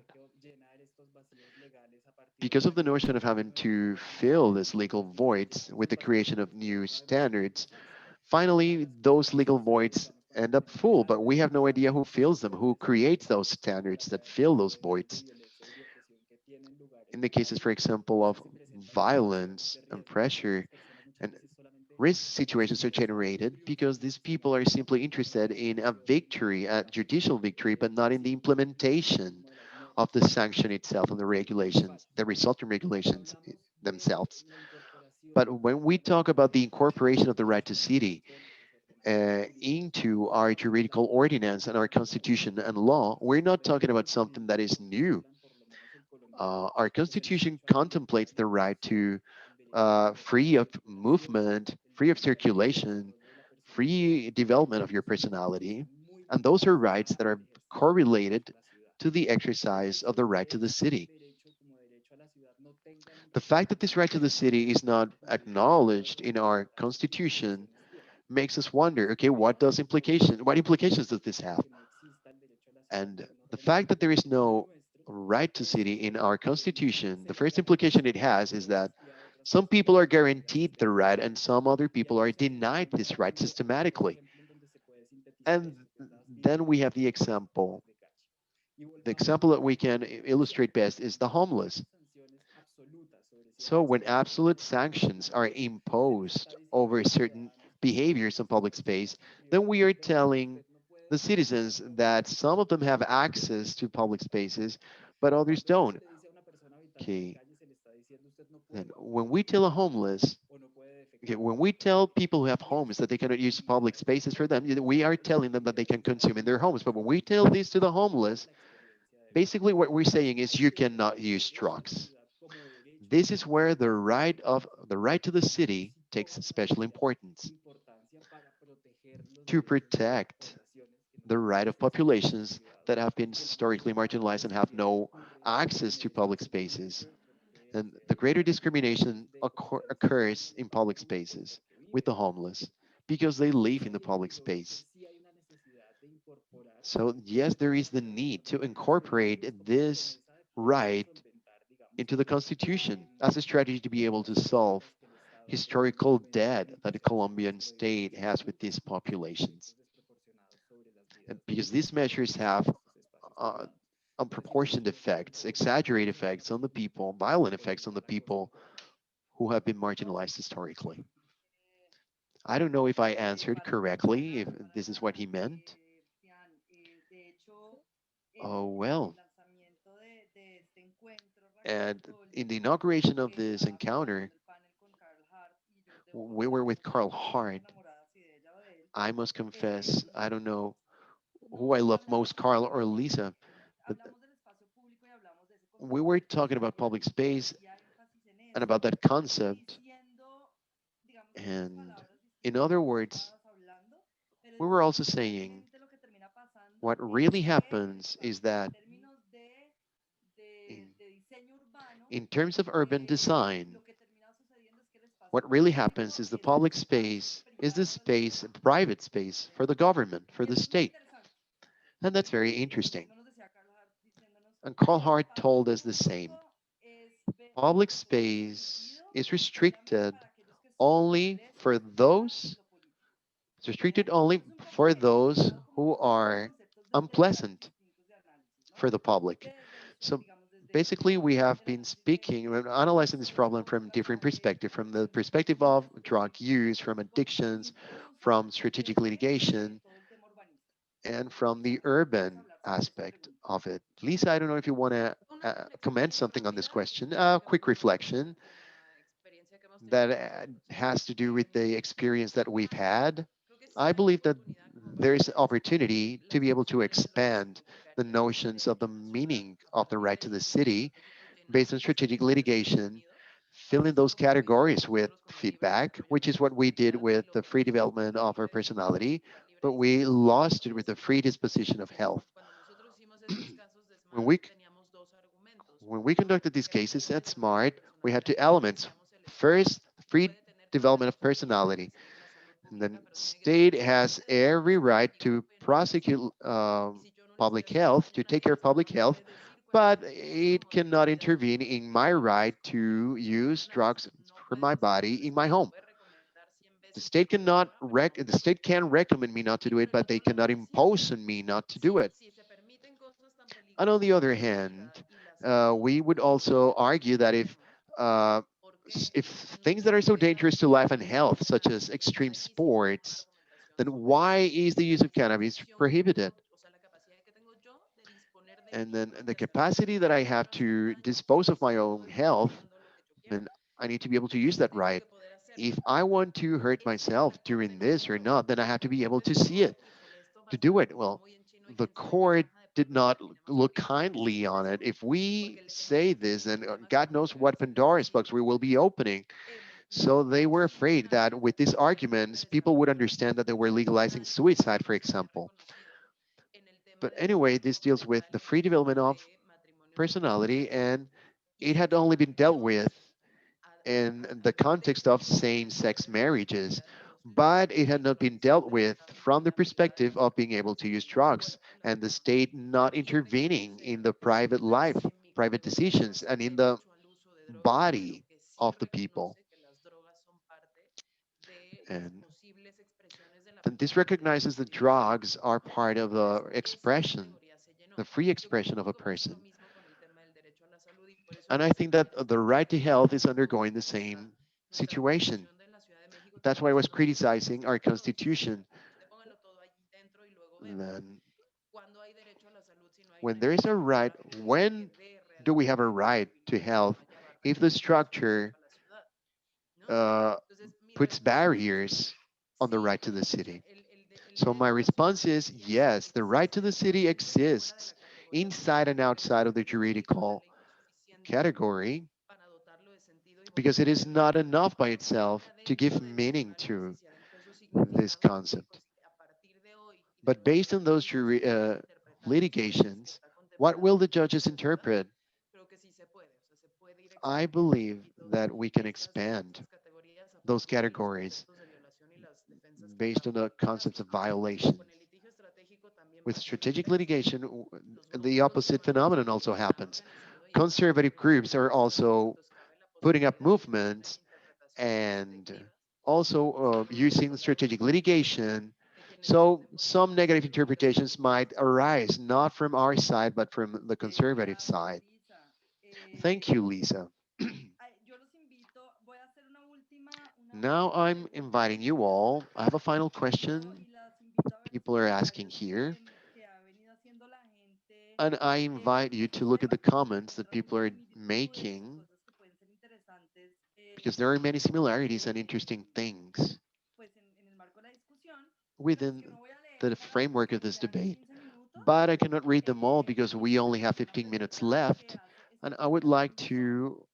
because of the notion of having to fill these legal voids with the creation of new standards. Finally, those legal voids end up full, but we have no idea who fills them, who creates those standards that fill those voids. In the cases, for example, of violence and pressure and risk situations are generated because these people are simply interested in a victory, a judicial victory, but not in the implementation of the sanction itself and the regulations, the resulting regulations themselves. But when we talk about the incorporation of the right to city into our juridical ordinance and our constitution and law, we're not talking about something that is new. Our constitution contemplates the right to free of movement, free of circulation, free development of your personality. And those are rights that are correlated to the exercise of the right to the city. The fact that this right to the city is not acknowledged in our constitution makes us wonder, okay, what implications does this have? And the fact that there is no right to city in our constitution, the first implication it has is that some people are guaranteed the right and some other people are denied this right systematically. And then we have the example that we can illustrate best is the homeless. So when absolute sanctions are imposed over certain behaviors in public space, then we are telling the citizens that some of them have access to public spaces, but others don't. Okay. Then when we tell a homeless, okay, when we tell people who have homes that they cannot use public spaces for them, we are telling them that they can consume in their homes. But when we tell this to the homeless, basically what we're saying is you cannot use drugs. This is where the right to the city takes special importance to protect the right of populations that have been historically marginalized and have no access to public spaces. And the greater discrimination occurs in public spaces with the homeless because they live in the public space. So yes, there is the need to incorporate this right into the Constitution as a strategy to be able to solve historical debt that the Colombian state has with these populations. And because these measures have uh, unproportioned effects, exaggerated effects on the people, violent effects on the people who have been marginalized historically. I don't know if I answered correctly, if this is what he meant. Oh, well. And in the inauguration of this encounter, we were with Carl Hart. I must confess, I don't know who I love most, Carl or Lisa, but we were talking about public space and about that concept. And in other words, we were also saying what really happens is that in, in terms of urban design, what really happens is the public space is the space, private space for the government, for the state. And that's very interesting. And Carl Hart told us the same. Public space is those, restricted only for those who are unpleasant for the public. So basically, we have been speaking, we're analyzing this problem from different perspectives, from the perspective of drug use, from addictions, from strategic litigation, and from the urban aspect of it. Lisa, I don't know if you want to comment something on this question. A quick reflection that has to do with the experience that we've had. I believe that there is opportunity to be able to expand the notions of the meaning of the right to the city based on strategic litigation, filling those categories with feedback, which is what we did with the free development of our personality, but we lost it with the free disposition of health. when we when we conducted these cases at Smart, we had two elements. First, free development of personality. And then state has every right to prosecute public health, to take care of public health, but it cannot intervene in my right to use drugs for my body in my home. The state can recommend me not to do it, but they cannot impose on me not to do it. And on the other hand, we would also argue that uh, if things that are so dangerous to life and health, such as extreme sports, then why is the use of cannabis prohibited? And then the capacity that I have to dispose of my own health, then I need to be able to use that right. If I want to hurt myself during this or not, then I have to be able to see it, to do it. Well, the court did not look kindly on it. If we say this, then God knows what Pandora's box we will be opening. So they were afraid that with these arguments, people would understand that they were legalizing suicide, for example. But anyway, this deals with the free development of personality, and it had only been dealt with in the context of same sex marriages, but it had not been dealt with from the perspective of being able to use drugs and the state not intervening in the private life, private decisions, and in the body of the people. And then this recognizes that drugs are part of the expression, the free expression of a person. And I think that the right to health is undergoing the same situation. That's why I was criticizing our constitution. Then, when there is a right, when do we have a right to health if the structure uh, puts barriers on the right to the city? So my response is yes, the right to the city exists inside and outside of the juridical category because it is not enough by itself to give meaning to this concept. But based on those litigations, what will the judges interpret? I believe that we can expand those categories based on the concepts of violation. With strategic litigation, the opposite phenomenon also happens. Conservative groups are also putting up movements and also using strategic litigation. So some negative interpretations might arise not from our side, but from the conservative side. Thank you, Lisa. Now I'm inviting you all. I have a final question people are asking here. And I invite you to look at the comments that people are making because there are many similarities and interesting things pues en el marco de la discusión, pero pues within que no voy a leer the para que framework pues of me this sean debate. 15 minutos. But I cannot read them all because we only have Una 15 minutes pregunta que left. hace And I would Estefanía like Pinzón to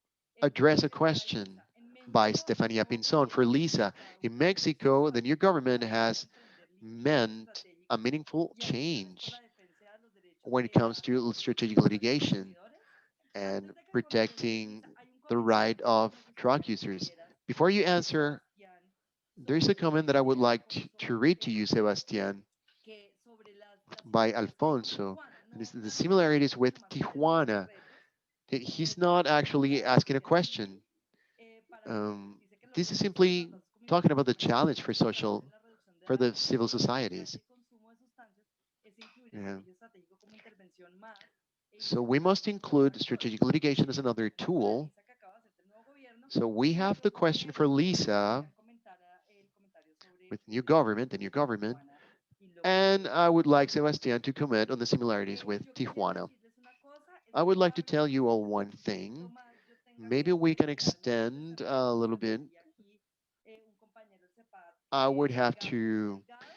address a para question Lisa. En by México, el Stefania nuevo Pinzon for gobierno ha Lisa. implementado un In plan de Mexico, the new transformación government para poder has emprender litigios meant a estratégicos meaningful y acciones por la change defensa de los derechos when it comes to strategic laborales de los litigation consumidores. and Antes de que conteste protecting Lisa, hay un the right comentario que of me gustaría drug que users. leyeras Before you de answer, Sebastián there's a sobre comment that I would like to read to you, eh, Sebastian, que sobre las by similitudes que hay con Alfonso. Tijuana, And it's no the las similitudes, similarities sino with más bien los Tijuana. retos He's para not implementar actually la asking a defensa question. civil. Dice que los This is retos sobre las simply bases talking comunitarias about de the información challenge más for eficaces social, en la reducción de for the daños civil y evitar societies. el consumo de sustancias es incluir el Yeah. litigio estratégico como intervención más e So we incentiva must los nuevos include actores. strategic litigation as another Entonces, para tool. Lisa, que acaba de ser del nuevo gobierno, So we have the question for si me Lisa podrían comentar el comentario sobre with new las government, the new similitudes con government, Tijuana y lo and que I would like sucedió. Sebastian to comment on the similarities with Yo quisiera Tijuana. decirles una cosa, es I que would like to tell you all probablemente one un poquito thing. más yo tenga Maybe que we can explicarles desde extend cerrar a little cuando bit. hay aquí un compañero del CEPAD I que would es have Gabriel to, Delgado,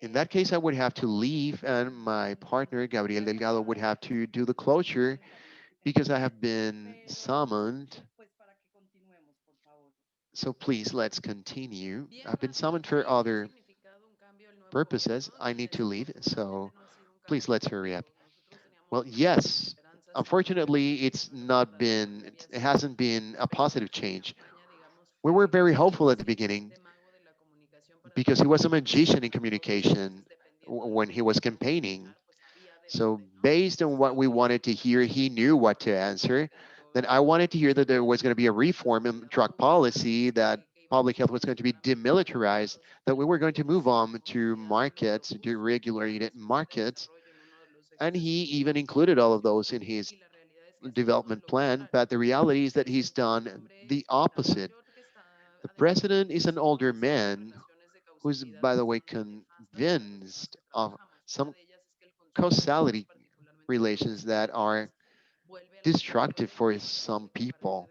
in that case, I would have to leave, and my partner, Gabriel Delgado, would have to do the el closure comentario que tenga because que I hacer. have been Pero, summoned. pues para que continuemos, por favor. So please, let's continue. Bien, I've been gracias. summoned for Sí, no ha other significado un cambio el nuevo purposes. gobierno I y need to leave, so desafortunadamente no ha sido un please cambio let's hurry up. positivo. Nosotros teníamos Well, muchas yes, esperanzas en que el unfortunately, it's gobierno not contratado been, debía it ser hasn't been a una positive especie de change. campaña, digamos, We were very hopeful at the inicie beginning este mago de la comunicación para because he was a transformar el magician in sistema todo. communication Entonces, dependiendo de lo when que he was queríamos campaigning. escuchar, pues había de So dónde, ¿no? based on what Yo we wanted to hear, he knew what to answer. Then I wanted to hear that there was going to be a reform in drug policy, that public health was going to be demilitarized, that we were going to move on to markets, to regulated markets. And he even included all of those in his development plan. But the reality is that he's done the opposite. The president is an older man who's, by the way, convinced of some causality relations that are destructive for some people.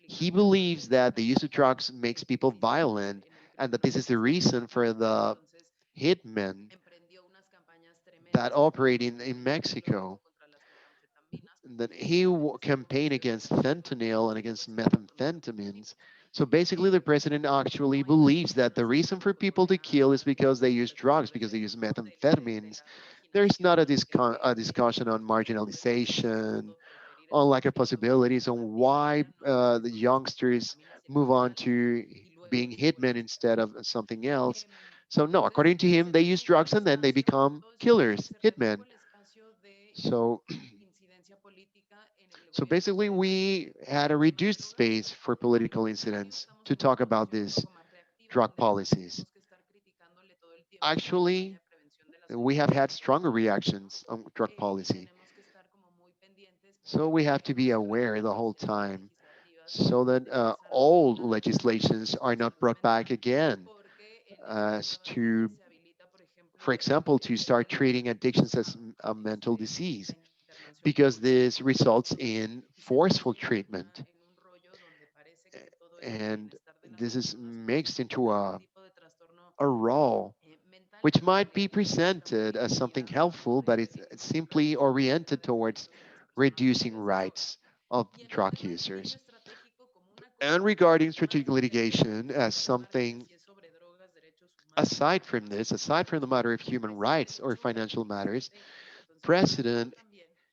He believes that the use of drugs makes people violent and that this is the reason for the hitmen that operate in Mexico. That he campaigned against fentanyl and against methamphetamines. So basically, the president actually believes that the reason for people to kill is because they use drugs, because they use methamphetamines. There's not a discussion on marginalization, on lack of possibilities, on why the youngsters move on to being hitmen instead of something else. So no, according to him, they use drugs and then they become killers, hitmen. So so basically, we had a reduced space for political incidents to talk about these drug policies. Actually, we have had stronger reactions on drug policy. So we have to be aware the whole time so that old legislations are not brought back again as to, for example, to start treating addictions as a mental disease, because this results in forceful treatment. And this is mixed into a role which might be presented as something helpful, but it's simply oriented towards reducing rights of drug users. And regarding strategic litigation as something aside from this, aside from the matter of human rights or financial matters, President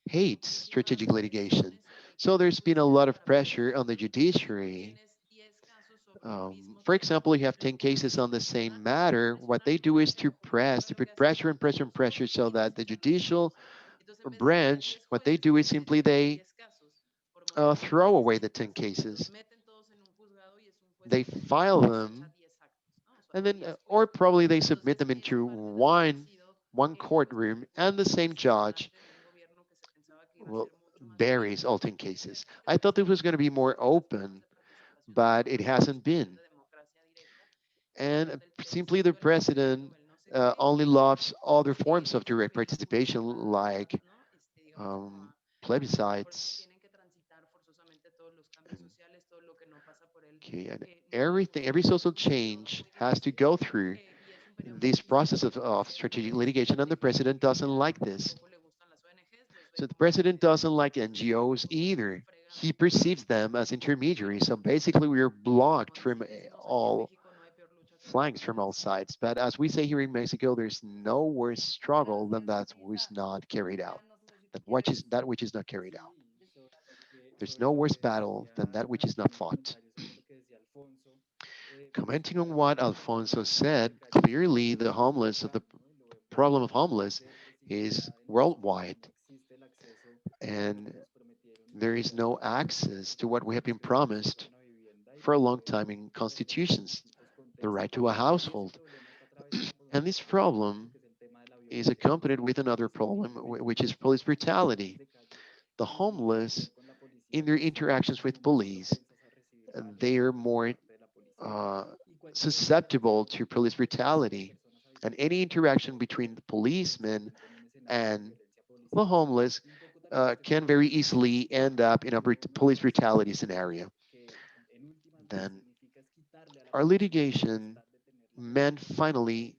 hates strategic litigation. So there's been a lot of pressure on the judiciary. For example, you have 10 cases on the same matter. What they do is to put pressure and pressure and pressure so that the judicial branch, what they do is simply they throw away the 10 cases. They file them and then, or probably they submit them into one courtroom and the same judge well, buries all 10 cases. I thought it was going to be more open, but it hasn't been. And simply the president only loves other forms of direct participation like um, plebiscites Okay, and everything, every social change has to go through this process of strategic litigation, and the president doesn't like this. So the president doesn't like NGOs either. He perceives them as intermediaries. So basically, we are blocked from all flanks from all sides. But as we say here in Mexico, there's no worse struggle than that which is not carried out. That which is not carried out. There's no worse battle than that which is not fought. Commenting on what Alfonso said, clearly the homeless of the problem of homeless is worldwide, and there is no access to what we have been promised for a long time in constitutions, the right to a household. And this problem is accompanied with another problem, which is police brutality. The homeless, in their interactions with police, they are more uh, susceptible to police brutality. And any interaction between the policemen and the homeless can very easily end up in a police brutality scenario. Then our litigation meant finally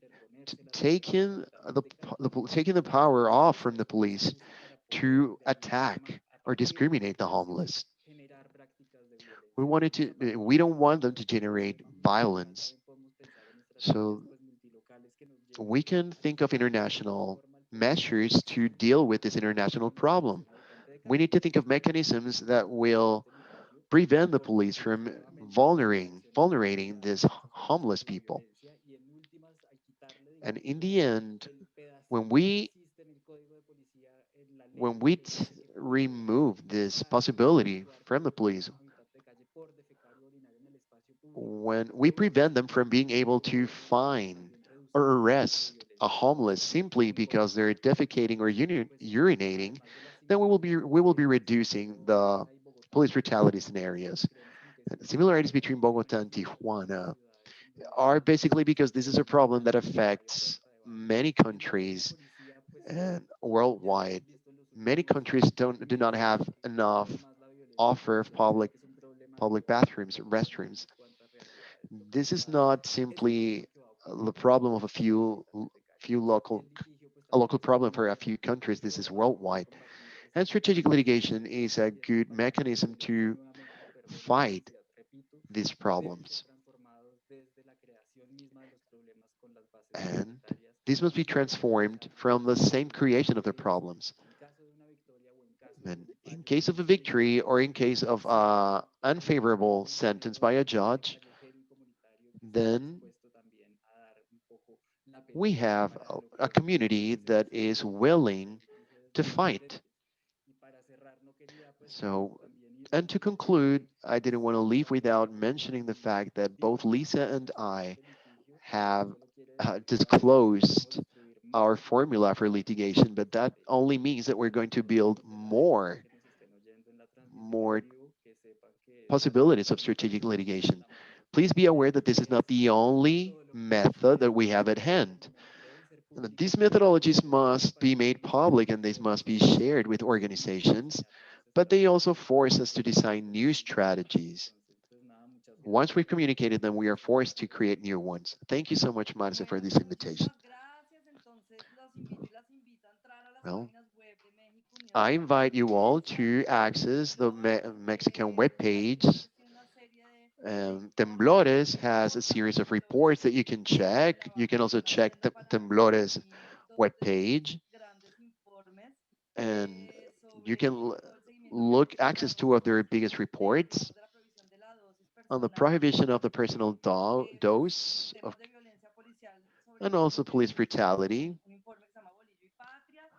taking the power off from the police to attack or discriminate the homeless. We don't want them to generate violence. So we can think of international measures to deal with this international problem. We need to think of mechanisms that will prevent the police from vulnerating these homeless people. And in the end, when we remove this possibility from the police, when we prevent them from being able to find or arrest a homeless simply because they're defecating or urinating, then we will be reducing the police brutality scenarios. And the similarities between Bogota and Tijuana are basically because this is a problem that affects many countries and worldwide. Many countries do not have enough offer of public bathrooms, restrooms. This is not simply the problem of few a local problem for a few countries. This is worldwide. And strategic litigation is a good mechanism to fight these problems. And this must be transformed from the same creation of the problems. And in case of a victory or in case of an unfavorable sentence by a judge, then we have a community that is willing to fight. So, and to conclude, I didn't want to leave without mentioning the fact that both Lisa and I have disclosed our formula for litigation, but that only means that we're going to build more possibilities of strategic litigation. Please be aware that this is not the only method that we have at hand. And that these methodologies must be made public and these must be shared with organizations, but they also force us to design new strategies. Once we've communicated them, we are forced to create new ones. Thank you so much, Marce, for Bueno, this invitation. muchísimas gracias. Entonces, los invito y las invito a entrar a las Well, páginas web de México Unido I por la invite you all Conferencia. to access the Temblores, Mexican Temblores webpage. tiene una serie de información Temblores muy has a series importante of sobre reports that you can el check. You can trabajo que also está check haciendo the para Temblores seguimiento de estos webpage, grandes informes and you sobre can todo el seguimiento que look hacen sobre access las two of their dosis biggest reports digamos, de la provisión de la dosis on the personal prohibition of the personal y pues dose of, temas de violencia policial, sobre and todo also que police es brutality, un informe que se llama Bolillo y Patria.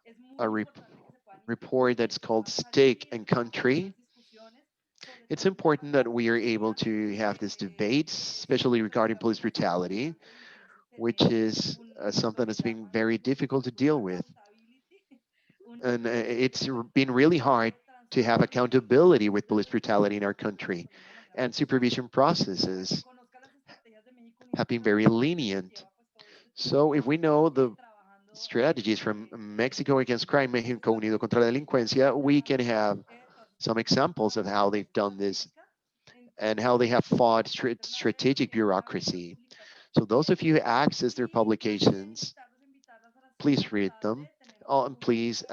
Es a muy importante que se puedan report inscribir, that's que called puedan Stake salir and a estas Country. discusiones sobre It's todo el tema important de that la we are able policía, to have que this debate, especially siempre es regarding una police temática brutality, bastante difícil which tener is lo something que that's been llaman very los difficult to gringos deal with. accountability, un And índice it's que been really hard to have transparente accountability with sobre police lo que está brutality in our pasando country. de una manera And muy clara supervision para que processes conozca las estrategias de México Unido, have que been es la very plataforma que lenient. lleva pues todo este So if tiempo we know the trabajando strategies from Mexico against crime, México Unido contra la y delincuencia, we muestra can have todas estas some estrategias examples of basadas how en they've esta done this. métrica and how they have fought strategic bureaucracy. So those of you who access their publications, please read them. Oh, and please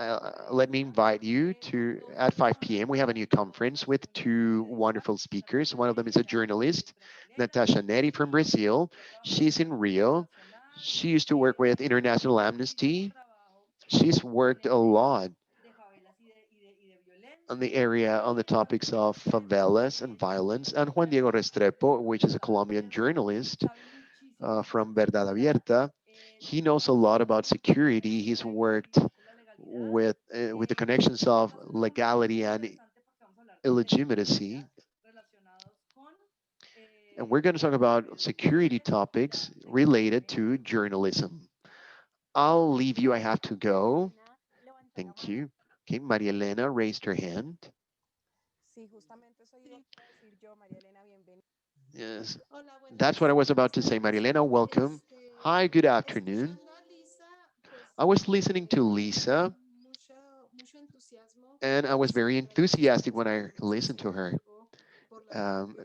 let me invite you to at 5 p.m. We have a new conference with two wonderful speakers. One of them is a journalist, Natasha Neri from Brazil. She's in Rio. She used to work with International Amnesty. She's worked a lot on the area on the topics of favelas and violence. And Juan Diego Restrepo, which is a Colombian journalist from Verdad Abierta, he knows a lot about security. He's worked with the connections of legality and illegitimacy. And we're going to talk about security topics related to journalism. I'll leave you. I have to go. Thank you. Okay, Maria Elena raised her hand. Yes, that's what I was about to say. Maria Elena, welcome. Hi, good afternoon. I was listening to Lisa, and I was very enthusiastic when I listened to her. Um,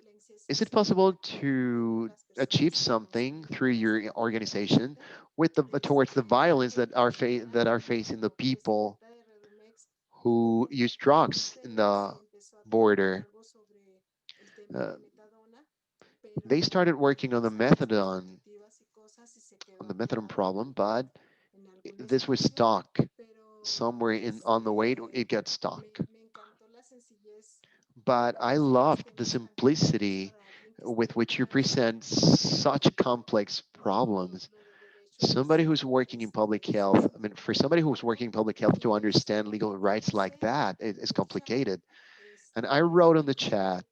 is it possible to achieve something through your organization with the towards the violence that are facing the people who use drugs in the border? Uh, they started working on the methadone problem, but this was stuck somewhere in on the way. It got stuck. But I loved the simplicity with which you present such complex problems. Somebody who's working in public health, I mean, for somebody who's working in public health to understand legal rights like that, it is complicated. And I wrote on the chat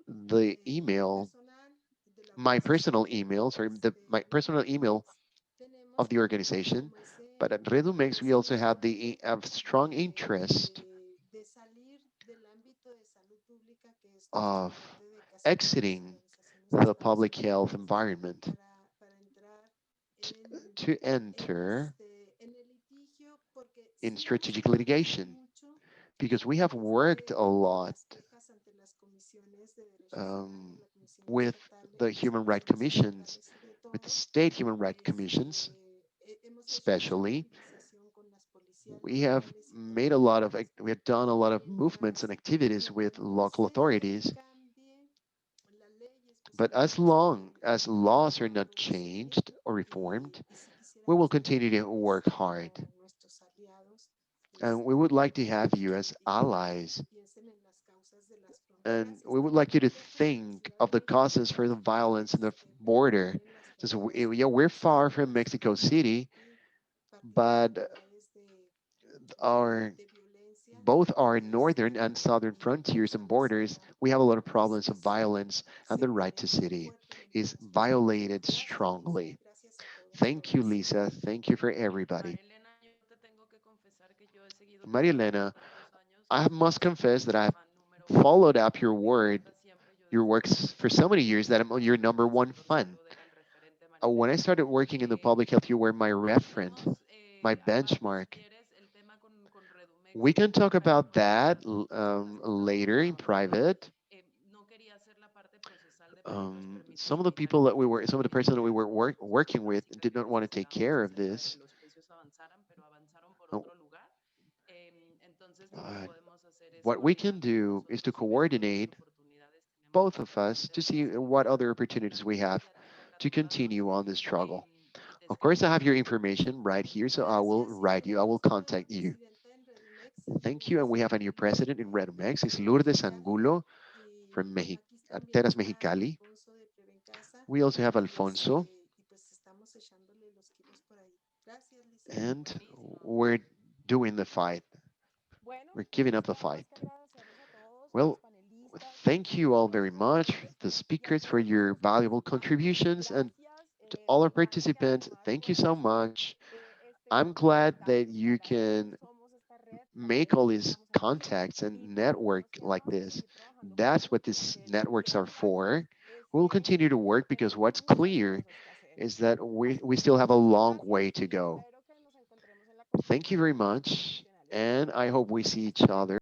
the email, my personal email, sorry, my personal email of the organization. But at Redumex, we also have the have strong interest of exiting the public health environment to enter in strategic litigation because we have worked a lot um, with the human rights commissions, with the state human rights commissions, especially. We have made a lot of, we have done a lot of movements and activities with local authorities. But as long as laws are not changed or reformed, we will continue to work hard. And we would like to have you as allies. And we would like you to think of the causes for the violence in the border. Since yeah, we're far from Mexico City, but our both our northern and southern frontiers and borders, we have a lot of problems of violence, and the right to city is violated strongly. Thank you, Lisa. Thank you for everybody. María Elena, yo te tengo que confesar que yo he seguido tu Maria trabajo Elena, por varios años I y must siempre he confess that sido I've fan número uno. followed up your word, Siempre yo your desde que works for comencé so con many la years that I'm your organización number one siempre fan. tratando de ser el referente, María When I Elena. started working in the public health, you were my reference, Podemos my hablar, si benchmark. quieres, el tema con We Redumex can talk about prácticamente that hace una later in hora. private. No quería hacer la parte procesal de pedirles permiso Some of the digital people y that todo, some of the person that we were working with did not want simplemente to take esperamos care y of se espera que this. los precios avanzaran, pero avanzaron por Uh, otro lugar. Entonces lo que uh, podemos hacer es what we can coordinar con do is to nosotros y ver qué otras coordinate oportunidades tenemos both para of poder us to see atenderlos. what other Y opportunities we también te have platico acá to toda continue cosa. on this struggle. Of course, I have your Escribimos information right here, so I will write you. I will contact you. Thank you. And we have a new president in Redmex. It's Lourdes Angulo from Arteras Mexicali. We also have Alfonso, and we're doing the fight. We're giving up the fight. Well, thank you all very much, the speakers, for your valuable contributions, and to all our participants, thank you so much. I'm glad that you can make all these contacts and network like this. That's what these networks are for. We'll continue to work because what's clear is that we still have a long way to go. Thank you very much, and I hope we see each other